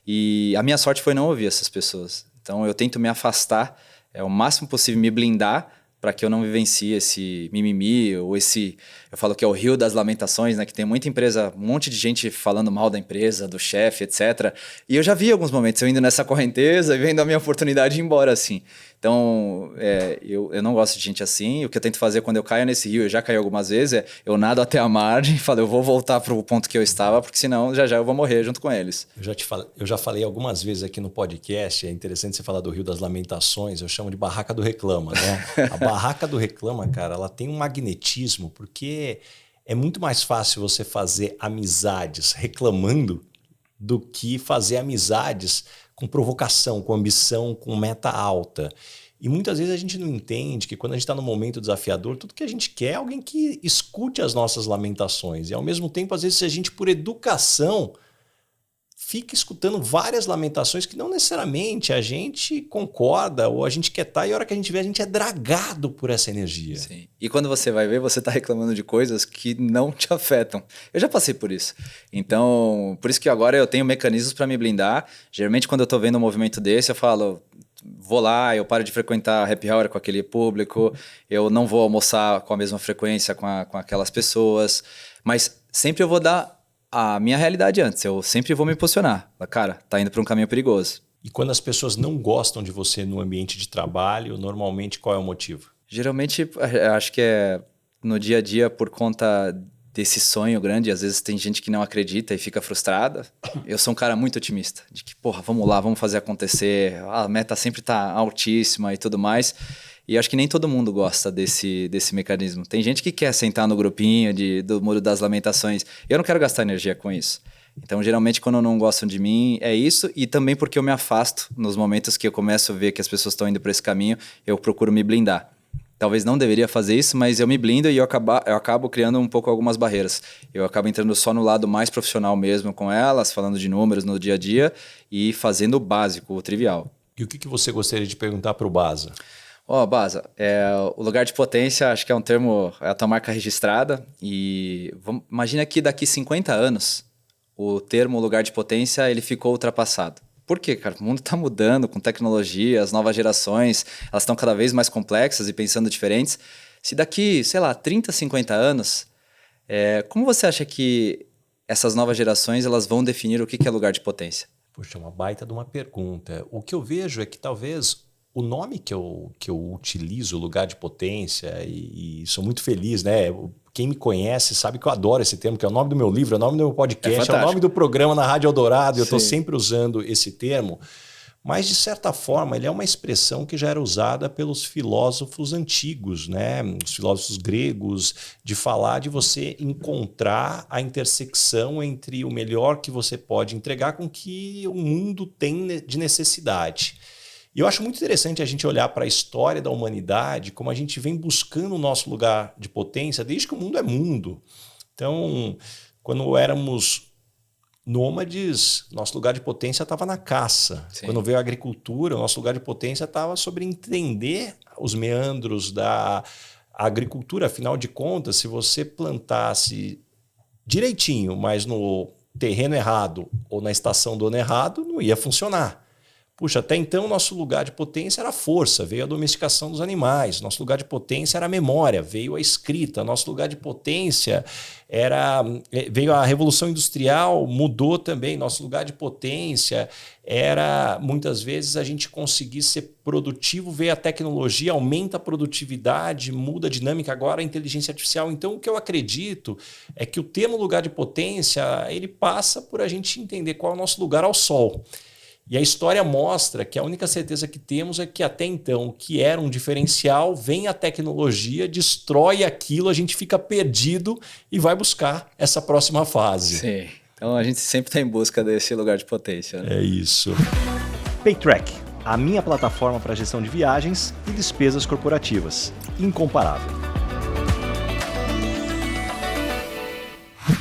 E a minha sorte foi não ouvir essas pessoas. Então eu tento me afastar, o máximo possível me blindar, para que eu não vivencie esse mimimi ou eu falo que é o rio das lamentações, né? Que tem muita empresa, um monte de gente falando mal da empresa, do chefe, etc. E eu já vi alguns momentos eu indo nessa correnteza e vendo a minha oportunidade ir embora assim. Então, eu não gosto de gente assim. O que eu tento fazer quando eu caio nesse rio, eu já caí algumas vezes, eu nado até a margem e falo, eu vou voltar para o ponto que eu estava, porque senão já eu vou morrer junto com eles. Eu já falei algumas vezes aqui no podcast, é interessante você falar do Rio das Lamentações, eu chamo de Barraca do Reclama, né? A Barraca do Reclama, cara, ela tem um magnetismo, porque é muito mais fácil você fazer amizades reclamando do que fazer amizades com provocação, com ambição, com meta alta. E muitas vezes a gente não entende que quando a gente está num momento desafiador, tudo que a gente quer é alguém que escute as nossas lamentações. E ao mesmo tempo, às vezes, a gente, por educação, fica escutando várias lamentações que não necessariamente a gente concorda ou a gente quer estar, e a hora que a gente vê, a gente é dragado por essa energia. Sim. E quando você vai ver, você está reclamando de coisas que não te afetam. Eu já passei por isso. Então, por isso que agora eu tenho mecanismos para me blindar. Geralmente, quando eu estou vendo um movimento desse, eu falo, vou lá, eu paro de frequentar happy hour com aquele público, eu não vou almoçar com a mesma frequência com aquelas pessoas, mas sempre eu vou dar a minha realidade antes, eu sempre vou me posicionar. Cara, tá indo para um caminho perigoso. E quando as pessoas não gostam de você no ambiente de trabalho, normalmente qual é o motivo? Geralmente, acho que é no dia a dia por conta desse sonho grande. Às vezes tem gente que não acredita e fica frustrada. Eu sou um cara muito otimista, de que, porra, vamos lá, vamos fazer acontecer. A meta sempre tá altíssima e tudo mais. E acho que nem todo mundo gosta desse mecanismo. Tem gente que quer sentar no grupinho do Muro das Lamentações. Eu não quero gastar energia com isso. Então, geralmente, quando não gostam de mim, é isso. E também porque eu me afasto nos momentos que eu começo a ver que as pessoas estão indo para esse caminho, eu procuro me blindar. Talvez não deveria fazer isso, mas eu me blindo e eu acabo criando um pouco algumas barreiras. Eu acabo entrando só no lado mais profissional mesmo com elas, falando de números no dia a dia e fazendo o básico, o trivial. E o que você gostaria de perguntar para o Baza? Baza, o lugar de potência, acho que é um termo, é a tua marca registrada. E imagina que daqui 50 anos, o termo lugar de potência ele ficou ultrapassado. Por quê, cara? O mundo está mudando com tecnologia, as novas gerações, elas estão cada vez mais complexas e pensando diferentes. Se daqui, sei lá, 30, 50 anos, como você acha que essas novas gerações elas vão definir o que é lugar de potência? Poxa, uma baita de uma pergunta. O que eu vejo é que talvez o nome que eu utilizo, lugar de potência, e sou muito feliz, né? Quem me conhece sabe que eu adoro esse termo, que é o nome do meu livro, é o nome do meu podcast, é o fantástico. nome do programa na Rádio Eldorado. Eu estou Sim. sempre usando esse termo. Mas, de certa forma, ele é uma expressão que já era usada pelos filósofos antigos, né? Os filósofos gregos, de falar de você encontrar a intersecção entre o melhor que você pode entregar com o que o mundo tem de necessidade. E eu acho muito interessante a gente olhar para a história da humanidade, como a gente vem buscando o nosso lugar de potência desde que o mundo é mundo. Então, quando éramos nômades, nosso lugar de potência estava na caça. Sim. Quando veio a agricultura, o nosso lugar de potência estava sobre entender os meandros da agricultura. Afinal de contas, se você plantasse direitinho, mas no terreno errado ou na estação do ano errado, não ia funcionar. Puxa, até então nosso lugar de potência era a força, veio a domesticação dos animais. Nosso lugar de potência era a memória, veio a escrita. Nosso lugar de potência veio a Revolução Industrial, mudou também. Nosso lugar de potência era, muitas vezes, a gente conseguir ser produtivo, veio a tecnologia, aumenta a produtividade, muda a dinâmica, agora a inteligência artificial. Então, o que eu acredito é que o termo lugar de potência, ele passa por a gente entender qual é o nosso lugar ao sol. E a história mostra que a única certeza que temos é que até então o que era um diferencial, vem a tecnologia, destrói aquilo, a gente fica perdido e vai buscar essa próxima fase. Sim. Então a gente sempre está em busca desse lugar de potência, né? É isso. Paytrack, a minha plataforma para gestão de viagens e despesas corporativas. Incomparável.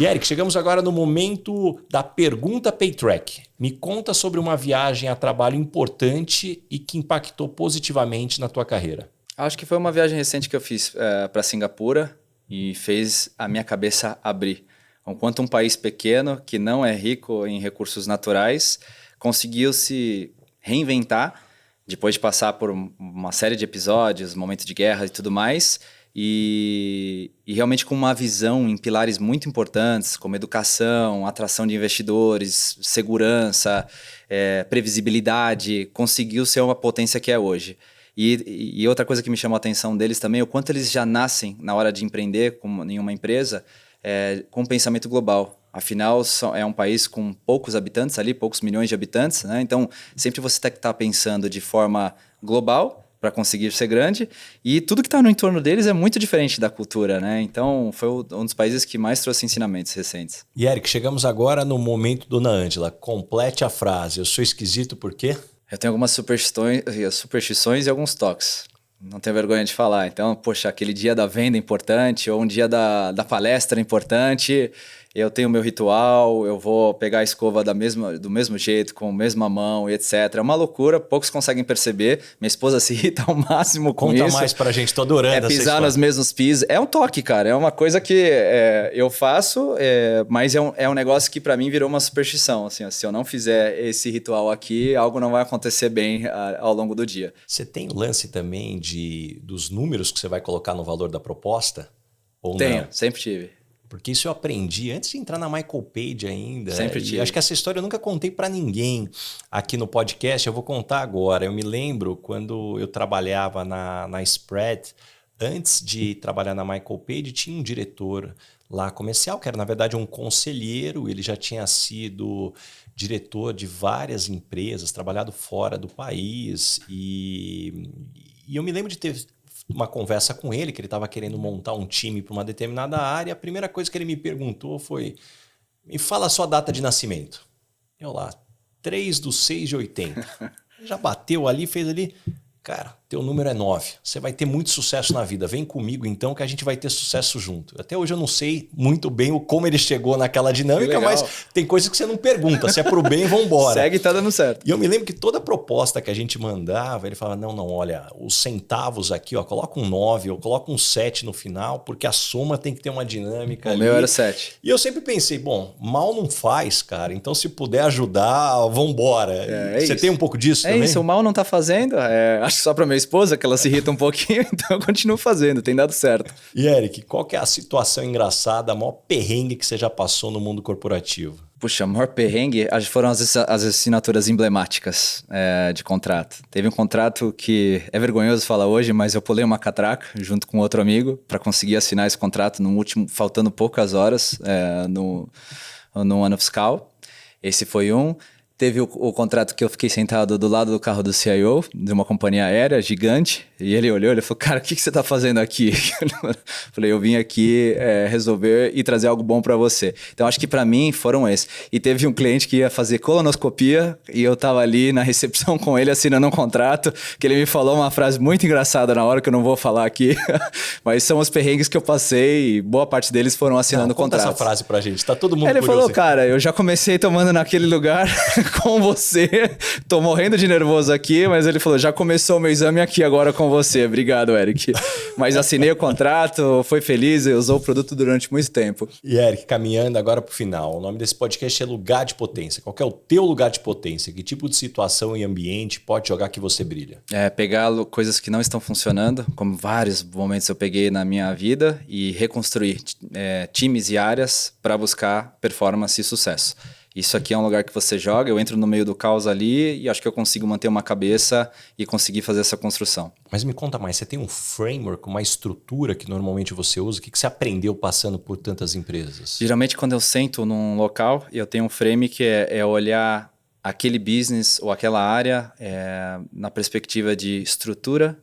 E Eric, chegamos agora no momento da pergunta Paytrack. Me conta sobre uma viagem a trabalho importante e que impactou positivamente na tua carreira. Acho que foi uma viagem recente que eu fiz para Singapura e fez a minha cabeça abrir. Enquanto um país pequeno, que não é rico em recursos naturais, conseguiu se reinventar depois de passar por uma série de episódios, momentos de guerra e tudo mais, e realmente com uma visão em pilares muito importantes, como educação, atração de investidores, segurança, previsibilidade, conseguiu ser uma potência que é hoje. E outra coisa que me chamou a atenção deles também, o quanto eles já nascem na hora de empreender como em uma empresa, com um pensamento global. Afinal, é um país com poucos habitantes ali, poucos milhões de habitantes, né? Então, sempre você tem que estar pensando de forma global para conseguir ser grande, e tudo que está no entorno deles é muito diferente da cultura, né? Então, foi um dos países que mais trouxe ensinamentos recentes. E Eric, chegamos agora no momento Dona Ângela. Complete a frase. Eu sou esquisito por quê? Eu tenho algumas superstições e alguns toques. Não tenho vergonha de falar. Então, poxa, aquele dia da venda é importante, ou um dia da palestra é importante, eu tenho meu ritual, eu vou pegar a escova do mesmo jeito, com a mesma mão e etc. É uma loucura, poucos conseguem perceber. Minha esposa se irrita ao máximo com isso. Conta mais pra gente, tô adorando essa pisar história. nos mesmos pisos. É um toque, cara. É uma coisa que eu faço, mas é um negócio que pra mim virou uma superstição. Assim, se eu não fizer esse ritual aqui, algo não vai acontecer bem ao longo do dia. Você tem lance também dos números que você vai colocar no valor da proposta? Ou Tenho, não? sempre tive. Porque isso eu aprendi antes de entrar na Michael Page ainda. Sempre tive. E acho que essa história eu nunca contei para ninguém aqui no podcast. Eu vou contar agora. Eu me lembro quando eu trabalhava na Spread, antes de trabalhar na Michael Page, tinha um diretor lá comercial, que era na verdade um conselheiro. Ele já tinha sido diretor de várias empresas, trabalhado fora do país. E eu me lembro de ter uma conversa com ele, que ele estava querendo montar um time para uma determinada área. A primeira coisa que ele me perguntou foi: me fala a sua data de nascimento. Eu lá, 3/6/80. Já bateu ali, fez ali. Cara, teu número é 9. Você vai ter muito sucesso na vida. Vem comigo então que a gente vai ter sucesso junto. Até hoje eu não sei muito bem como ele chegou naquela dinâmica, mas tem coisas que você não pergunta. Se é pro bem, vambora. Segue e tá dando certo. E eu me lembro que toda proposta que a gente mandava, ele falava: não, olha, os centavos aqui, ó, coloca um 9 ou coloca um 7 no final, porque a soma tem que ter uma dinâmica ali. O meu era 7. E eu sempre pensei, bom, mal não faz, cara. Então se puder ajudar, vambora. Você tem um pouco disso também? É isso, o mal não tá fazendo. Acho que só pra minha esposa, que ela se irrita um pouquinho, então eu continuo fazendo, tem dado certo. E Eric, qual que é a situação engraçada, a maior perrengue que você já passou no mundo corporativo? Puxa, maior perrengue, acho que foram as assinaturas emblemáticas de contrato. Teve um contrato que é vergonhoso falar hoje, mas eu pulei uma catraca junto com outro amigo para conseguir assinar esse contrato no último, faltando poucas horas no ano fiscal. Esse foi um. Teve o contrato que eu fiquei sentado do lado do carro do CIO, de uma companhia aérea gigante, e ele olhou e falou, cara, o que você está fazendo aqui? Falei, eu vim aqui resolver e trazer algo bom para você. Então, acho que para mim foram esses. E teve um cliente que ia fazer colonoscopia, e eu estava ali na recepção com ele, assinando um contrato, que ele me falou uma frase muito engraçada na hora, que eu não vou falar aqui, mas são os perrengues que eu passei, e boa parte deles foram assinando contratos. Conta essa frase pra gente, tá todo mundo Ele curioso. falou, cara, eu já comecei tomando naquele lugar com você, tô morrendo de nervoso aqui, mas ele falou, já começou o meu exame aqui agora com você, obrigado, Eric. Mas assinei o contrato, foi feliz, usou o produto durante muito tempo. E Eric, caminhando agora pro final, o nome desse podcast é Lugar de Potência. Qual que é o teu lugar de potência? Que tipo de situação e ambiente pode jogar que você brilha? Pegar coisas que não estão funcionando, como vários momentos eu peguei na minha vida, e reconstruir times e áreas para buscar performance e sucesso. Isso aqui é um lugar que você joga, eu entro no meio do caos ali e acho que eu consigo manter uma cabeça e conseguir fazer essa construção. Mas me conta mais, você tem um framework, uma estrutura que normalmente você usa? O que você aprendeu passando por tantas empresas? Geralmente quando eu sento num local, eu tenho um frame que é olhar aquele business ou aquela área na perspectiva de estrutura.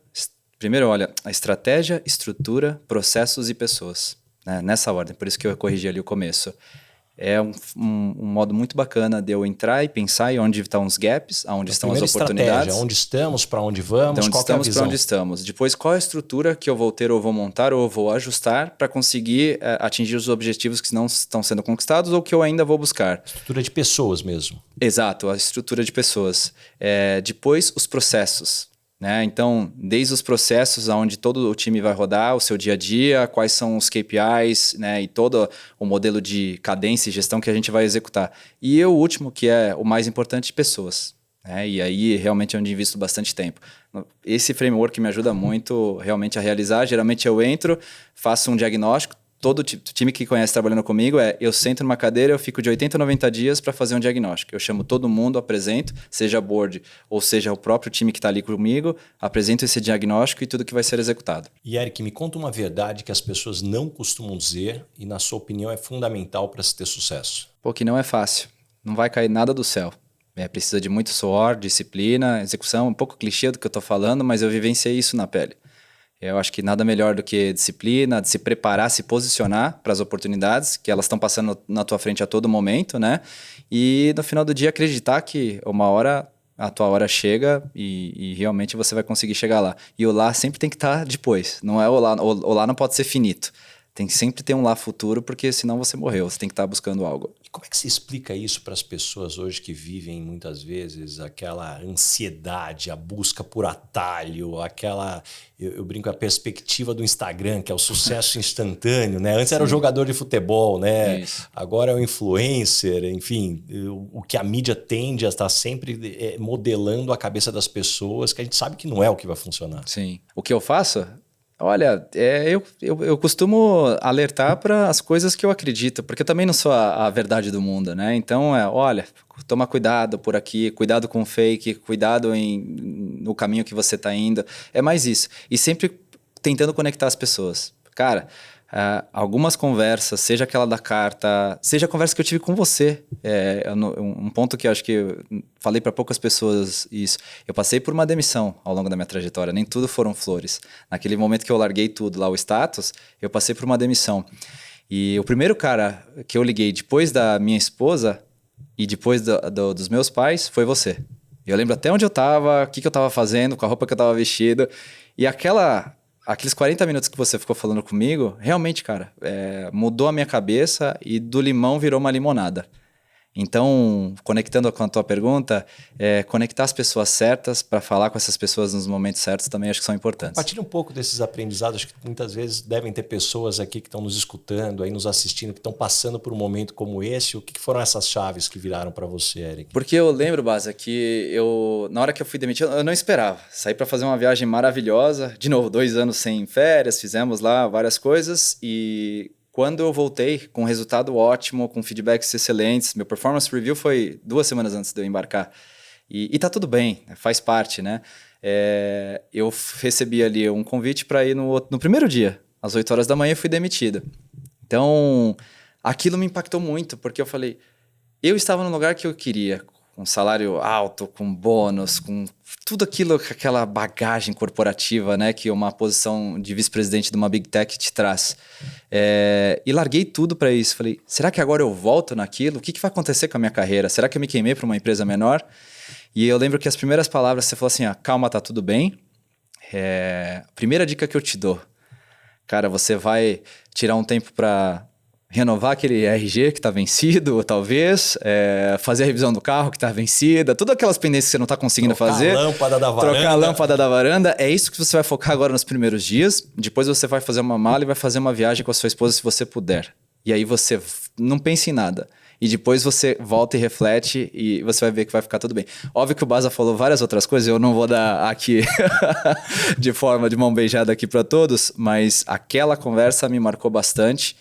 Primeiro, olha, a estratégia, estrutura, processos e pessoas. Né? Nessa ordem, por isso que eu corrigi ali o começo. É um modo muito bacana de eu entrar e pensar em onde estão os gaps, onde estão as oportunidades. Onde estamos, para onde vamos, então, qual que é a visão? Para onde estamos. Depois, qual é a estrutura que eu vou ter ou vou montar ou vou ajustar para conseguir atingir os objetivos que não estão sendo conquistados ou que eu ainda vou buscar. Estrutura de pessoas mesmo. Exato, a estrutura de pessoas. Depois, os processos. Né? Então, desde os processos onde todo o time vai rodar, o seu dia a dia, quais são os KPIs, né? E todo o modelo de cadência e gestão que a gente vai executar. E o último, que é o mais importante, pessoas. Né? E aí, realmente, é onde invisto bastante tempo. Esse framework me ajuda muito realmente a realizar. Geralmente, eu entro, faço um diagnóstico. Todo time que conhece trabalhando comigo eu sento numa cadeira, eu fico de 80 a 90 dias para fazer um diagnóstico. Eu chamo todo mundo, apresento, seja board ou seja o próprio time que está ali comigo, apresento esse diagnóstico e tudo que vai ser executado. E Eric, me conta uma verdade que as pessoas não costumam dizer e na sua opinião é fundamental para se ter sucesso. Que não é fácil, não vai cair nada do céu. Precisa de muito suor, disciplina, execução, um pouco clichê do que eu estou falando, mas eu vivenciei isso na pele. Eu acho que nada melhor do que disciplina, de se preparar, se posicionar para as oportunidades, que elas estão passando na tua frente a todo momento, né? E no final do dia acreditar que uma hora a tua hora chega e realmente você vai conseguir chegar lá. E o lá sempre tem que estar depois, não é o lá não pode ser finito. Tem que sempre ter um lá futuro, porque senão você morreu, você tem que estar buscando algo. E como é que se explica isso para as pessoas hoje que vivem muitas vezes aquela ansiedade, a busca por atalho, aquela, eu brinco, a perspectiva do Instagram, que é o sucesso instantâneo, né? Antes era o jogador de futebol, né? Isso. Agora é o influencer, enfim, o que a mídia tende a estar sempre modelando a cabeça das pessoas, que a gente sabe que não é o que vai funcionar. Sim. O que eu faço? Olha, eu costumo alertar para as coisas que eu acredito, porque eu também não sou a verdade do mundo, né? Então, olha, toma cuidado por aqui, cuidado com o fake, cuidado no caminho que você está indo. É mais isso. E sempre tentando conectar as pessoas. Cara, algumas conversas, seja aquela da carta, seja a conversa que eu tive com você. Um ponto que eu acho que eu falei para poucas pessoas isso. Eu passei por uma demissão ao longo da minha trajetória, nem tudo foram flores. Naquele momento que eu larguei tudo lá, o status, eu passei por uma demissão. E o primeiro cara que eu liguei depois da minha esposa e depois dos meus pais foi você. Eu lembro até onde eu estava, o que eu estava fazendo, com a roupa que eu estava vestido. E aqueles 40 minutos que você ficou falando comigo, realmente, cara, mudou a minha cabeça e do limão virou uma limonada. Então, conectando com a tua pergunta, conectar as pessoas certas para falar com essas pessoas nos momentos certos também acho que são importantes. Compartilha um pouco desses aprendizados. Acho que muitas vezes devem ter pessoas aqui que estão nos escutando, aí nos assistindo, que estão passando por um momento como esse. O que foram essas chaves que viraram para você, Eric? Porque eu lembro, Baza, que na hora que eu fui demitido, eu não esperava. Saí para fazer uma viagem maravilhosa. De novo, 2 anos sem férias, fizemos lá várias coisas e quando eu voltei com resultado ótimo, com feedbacks excelentes, meu performance review foi 2 semanas antes de eu embarcar. E tá tudo bem, faz parte, né? Eu recebi ali um convite para ir no primeiro dia, às 8 horas da manhã, e fui demitido. Então, aquilo me impactou muito, porque eu falei, eu estava no lugar que eu queria, com salário alto, com bônus, com tudo aquilo, aquela bagagem corporativa, né, que uma posição de vice-presidente de uma Big Tech te traz. E larguei tudo para isso. Falei, será que agora eu volto naquilo? O que vai acontecer com a minha carreira? Será que eu me queimei para uma empresa menor? E eu lembro que as primeiras palavras, você falou assim, calma, tá tudo bem. Primeira dica que eu te dou, cara, você vai tirar um tempo para renovar aquele RG que está vencido, talvez, fazer a revisão do carro que está vencida, todas aquelas pendências que você não está conseguindo fazer. Trocar a lâmpada da varanda. Trocar a lâmpada da varanda. É isso que você vai focar agora nos primeiros dias. Depois você vai fazer uma mala e vai fazer uma viagem com a sua esposa se você puder. E aí você não pensa em nada. E depois você volta e reflete e você vai ver que vai ficar tudo bem. Óbvio que o Baza falou várias outras coisas, eu não vou dar aqui de forma de mão beijada aqui para todos, mas aquela conversa me marcou bastante,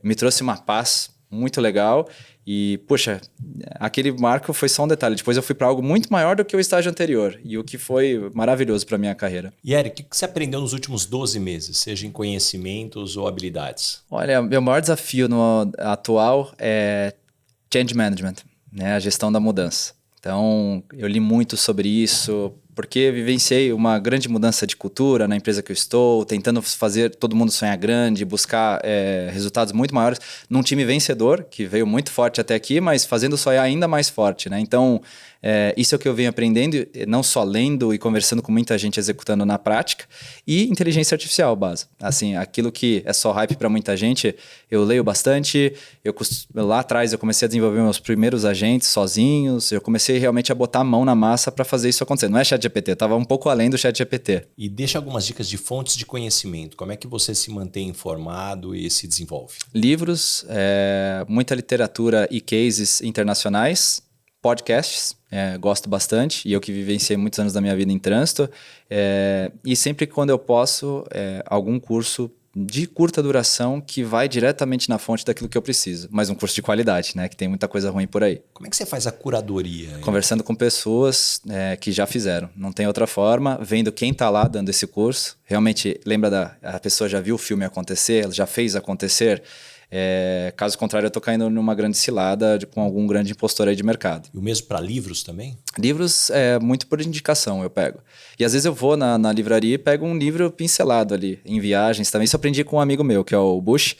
me trouxe uma paz muito legal e, poxa, aquele marco foi só um detalhe. Depois eu fui para algo muito maior do que o estágio anterior e o que foi maravilhoso para minha carreira. E Eric, o que você aprendeu nos últimos 12 meses, seja em conhecimentos ou habilidades? Olha, meu maior desafio no atual é change management, né? A gestão da mudança. Então, eu li muito sobre isso, porque vivenciei uma grande mudança de cultura na empresa que eu estou, tentando fazer todo mundo sonhar grande, buscar resultados muito maiores num time vencedor, que veio muito forte até aqui, mas fazendo sonhar ainda mais forte, né? Então, isso é o que eu venho aprendendo, não só lendo e conversando com muita gente executando na prática, e inteligência artificial, Baza. Assim, aquilo que é só hype para muita gente, eu leio bastante, lá atrás eu comecei a desenvolver meus primeiros agentes sozinhos, eu comecei realmente a botar a mão na massa para fazer isso acontecer. Não é ChatGPT, eu estava um pouco além do ChatGPT. E deixa algumas dicas de fontes de conhecimento, como é que você se mantém informado e se desenvolve? Livros, muita literatura e cases internacionais, podcasts, gosto bastante, e eu que vivenciei muitos anos da minha vida em trânsito, e sempre quando eu posso, algum curso de curta duração que vai diretamente na fonte daquilo que eu preciso, mas um curso de qualidade, né, que tem muita coisa ruim por aí. Como é que você faz a curadoria? Conversando com pessoas que já fizeram, não tem outra forma, vendo quem está lá dando esse curso, realmente lembra a pessoa já viu o filme acontecer, ela já fez acontecer. Caso contrário, eu estou caindo numa grande cilada com algum grande impostor aí de mercado. E o mesmo para livros também? Livros muito por indicação eu pego. E às vezes eu vou na livraria e pego um livro pincelado ali, em viagens também. Isso eu aprendi com um amigo meu, que é o Bush.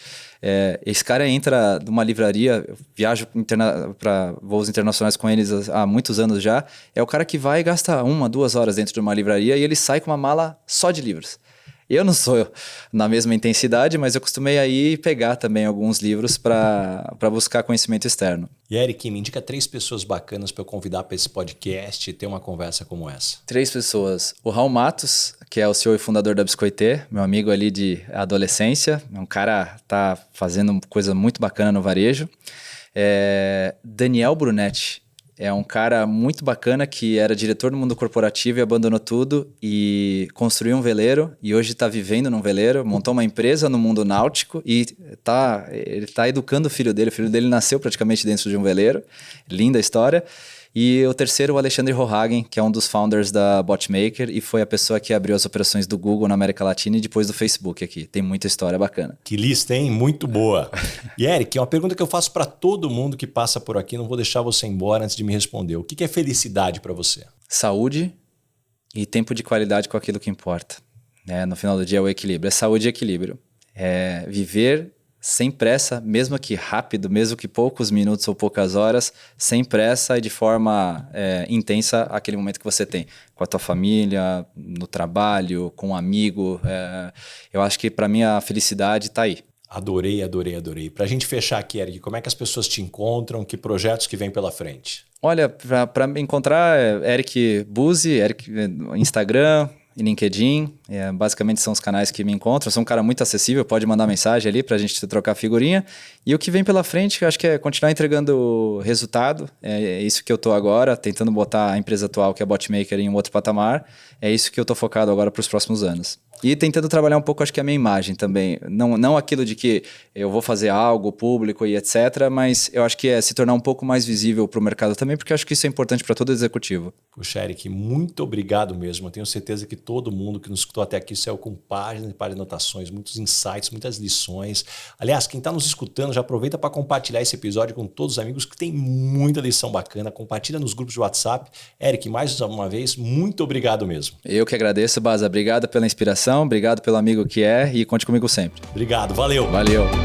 Esse cara entra numa livraria, eu viajo para voos internacionais com eles há muitos anos já. É o cara que vai e gasta 1, 2 horas dentro de uma livraria e ele sai com uma mala só de livros. Eu não sou na mesma intensidade, mas eu costumei aí pegar também alguns livros para buscar conhecimento externo. E Eric, me indica 3 pessoas bacanas para eu convidar para esse podcast e ter uma conversa como essa. 3 pessoas. O Raul Matos, que é o CEO e fundador da Biscoitê, meu amigo ali de adolescência. É um cara que tá fazendo coisa muito bacana no varejo. Daniel Brunetti. É um cara muito bacana que era diretor do mundo corporativo e abandonou tudo e construiu um veleiro e hoje está vivendo num veleiro, montou uma empresa no mundo náutico e ele tá educando o filho dele. O filho dele nasceu praticamente dentro de um veleiro. Linda história. E o terceiro, o Alexandre Rohagen, que é um dos founders da Botmaker e foi a pessoa que abriu as operações do Google na América Latina e depois do Facebook aqui. Tem muita história bacana. Que lista, hein? Muito boa. E Eric, é uma pergunta que eu faço para todo mundo que passa por aqui, não vou deixar você embora antes de me responder. O que é felicidade para você? Saúde e tempo de qualidade com aquilo que importa. No final do dia é o equilíbrio. É saúde e equilíbrio. É viver sem pressa, mesmo que rápido, mesmo que poucos minutos ou poucas horas, sem pressa e de forma intensa aquele momento que você tem com a tua família, no trabalho, com um amigo. Eu acho que para mim a felicidade está aí. Adorei. Para a gente fechar aqui, Eric, como é que as pessoas te encontram? Que projetos que vêm pela frente? Olha, para me encontrar, Eric Buzzi, Eric no Instagram e LinkedIn, basicamente são os canais que me encontram. Eu sou um cara muito acessível, pode mandar mensagem ali pra gente trocar figurinha. E o que vem pela frente, eu acho que é continuar entregando resultado. É isso que eu tô agora, tentando botar a empresa atual, que é a Botmaker, em um outro patamar. É isso que eu tô focado agora para os próximos anos. E tentando trabalhar um pouco, acho que a minha imagem também. Não aquilo de que eu vou fazer algo público e etc., mas eu acho que é se tornar um pouco mais visível para o mercado também, porque eu acho que isso é importante para todo executivo. Puxa, Eric, muito obrigado mesmo. Eu tenho certeza que todo mundo que nos escutou até aqui saiu com páginas e páginas de anotações, muitos insights, muitas lições. Aliás, quem está nos escutando, já aproveita para compartilhar esse episódio com todos os amigos, que tem muita lição bacana. Compartilha nos grupos de WhatsApp. Eric, mais uma vez, muito obrigado mesmo. Eu que agradeço, Baza. Obrigado pela inspiração, obrigado pelo amigo que é e conte comigo sempre. Obrigado, valeu. Valeu.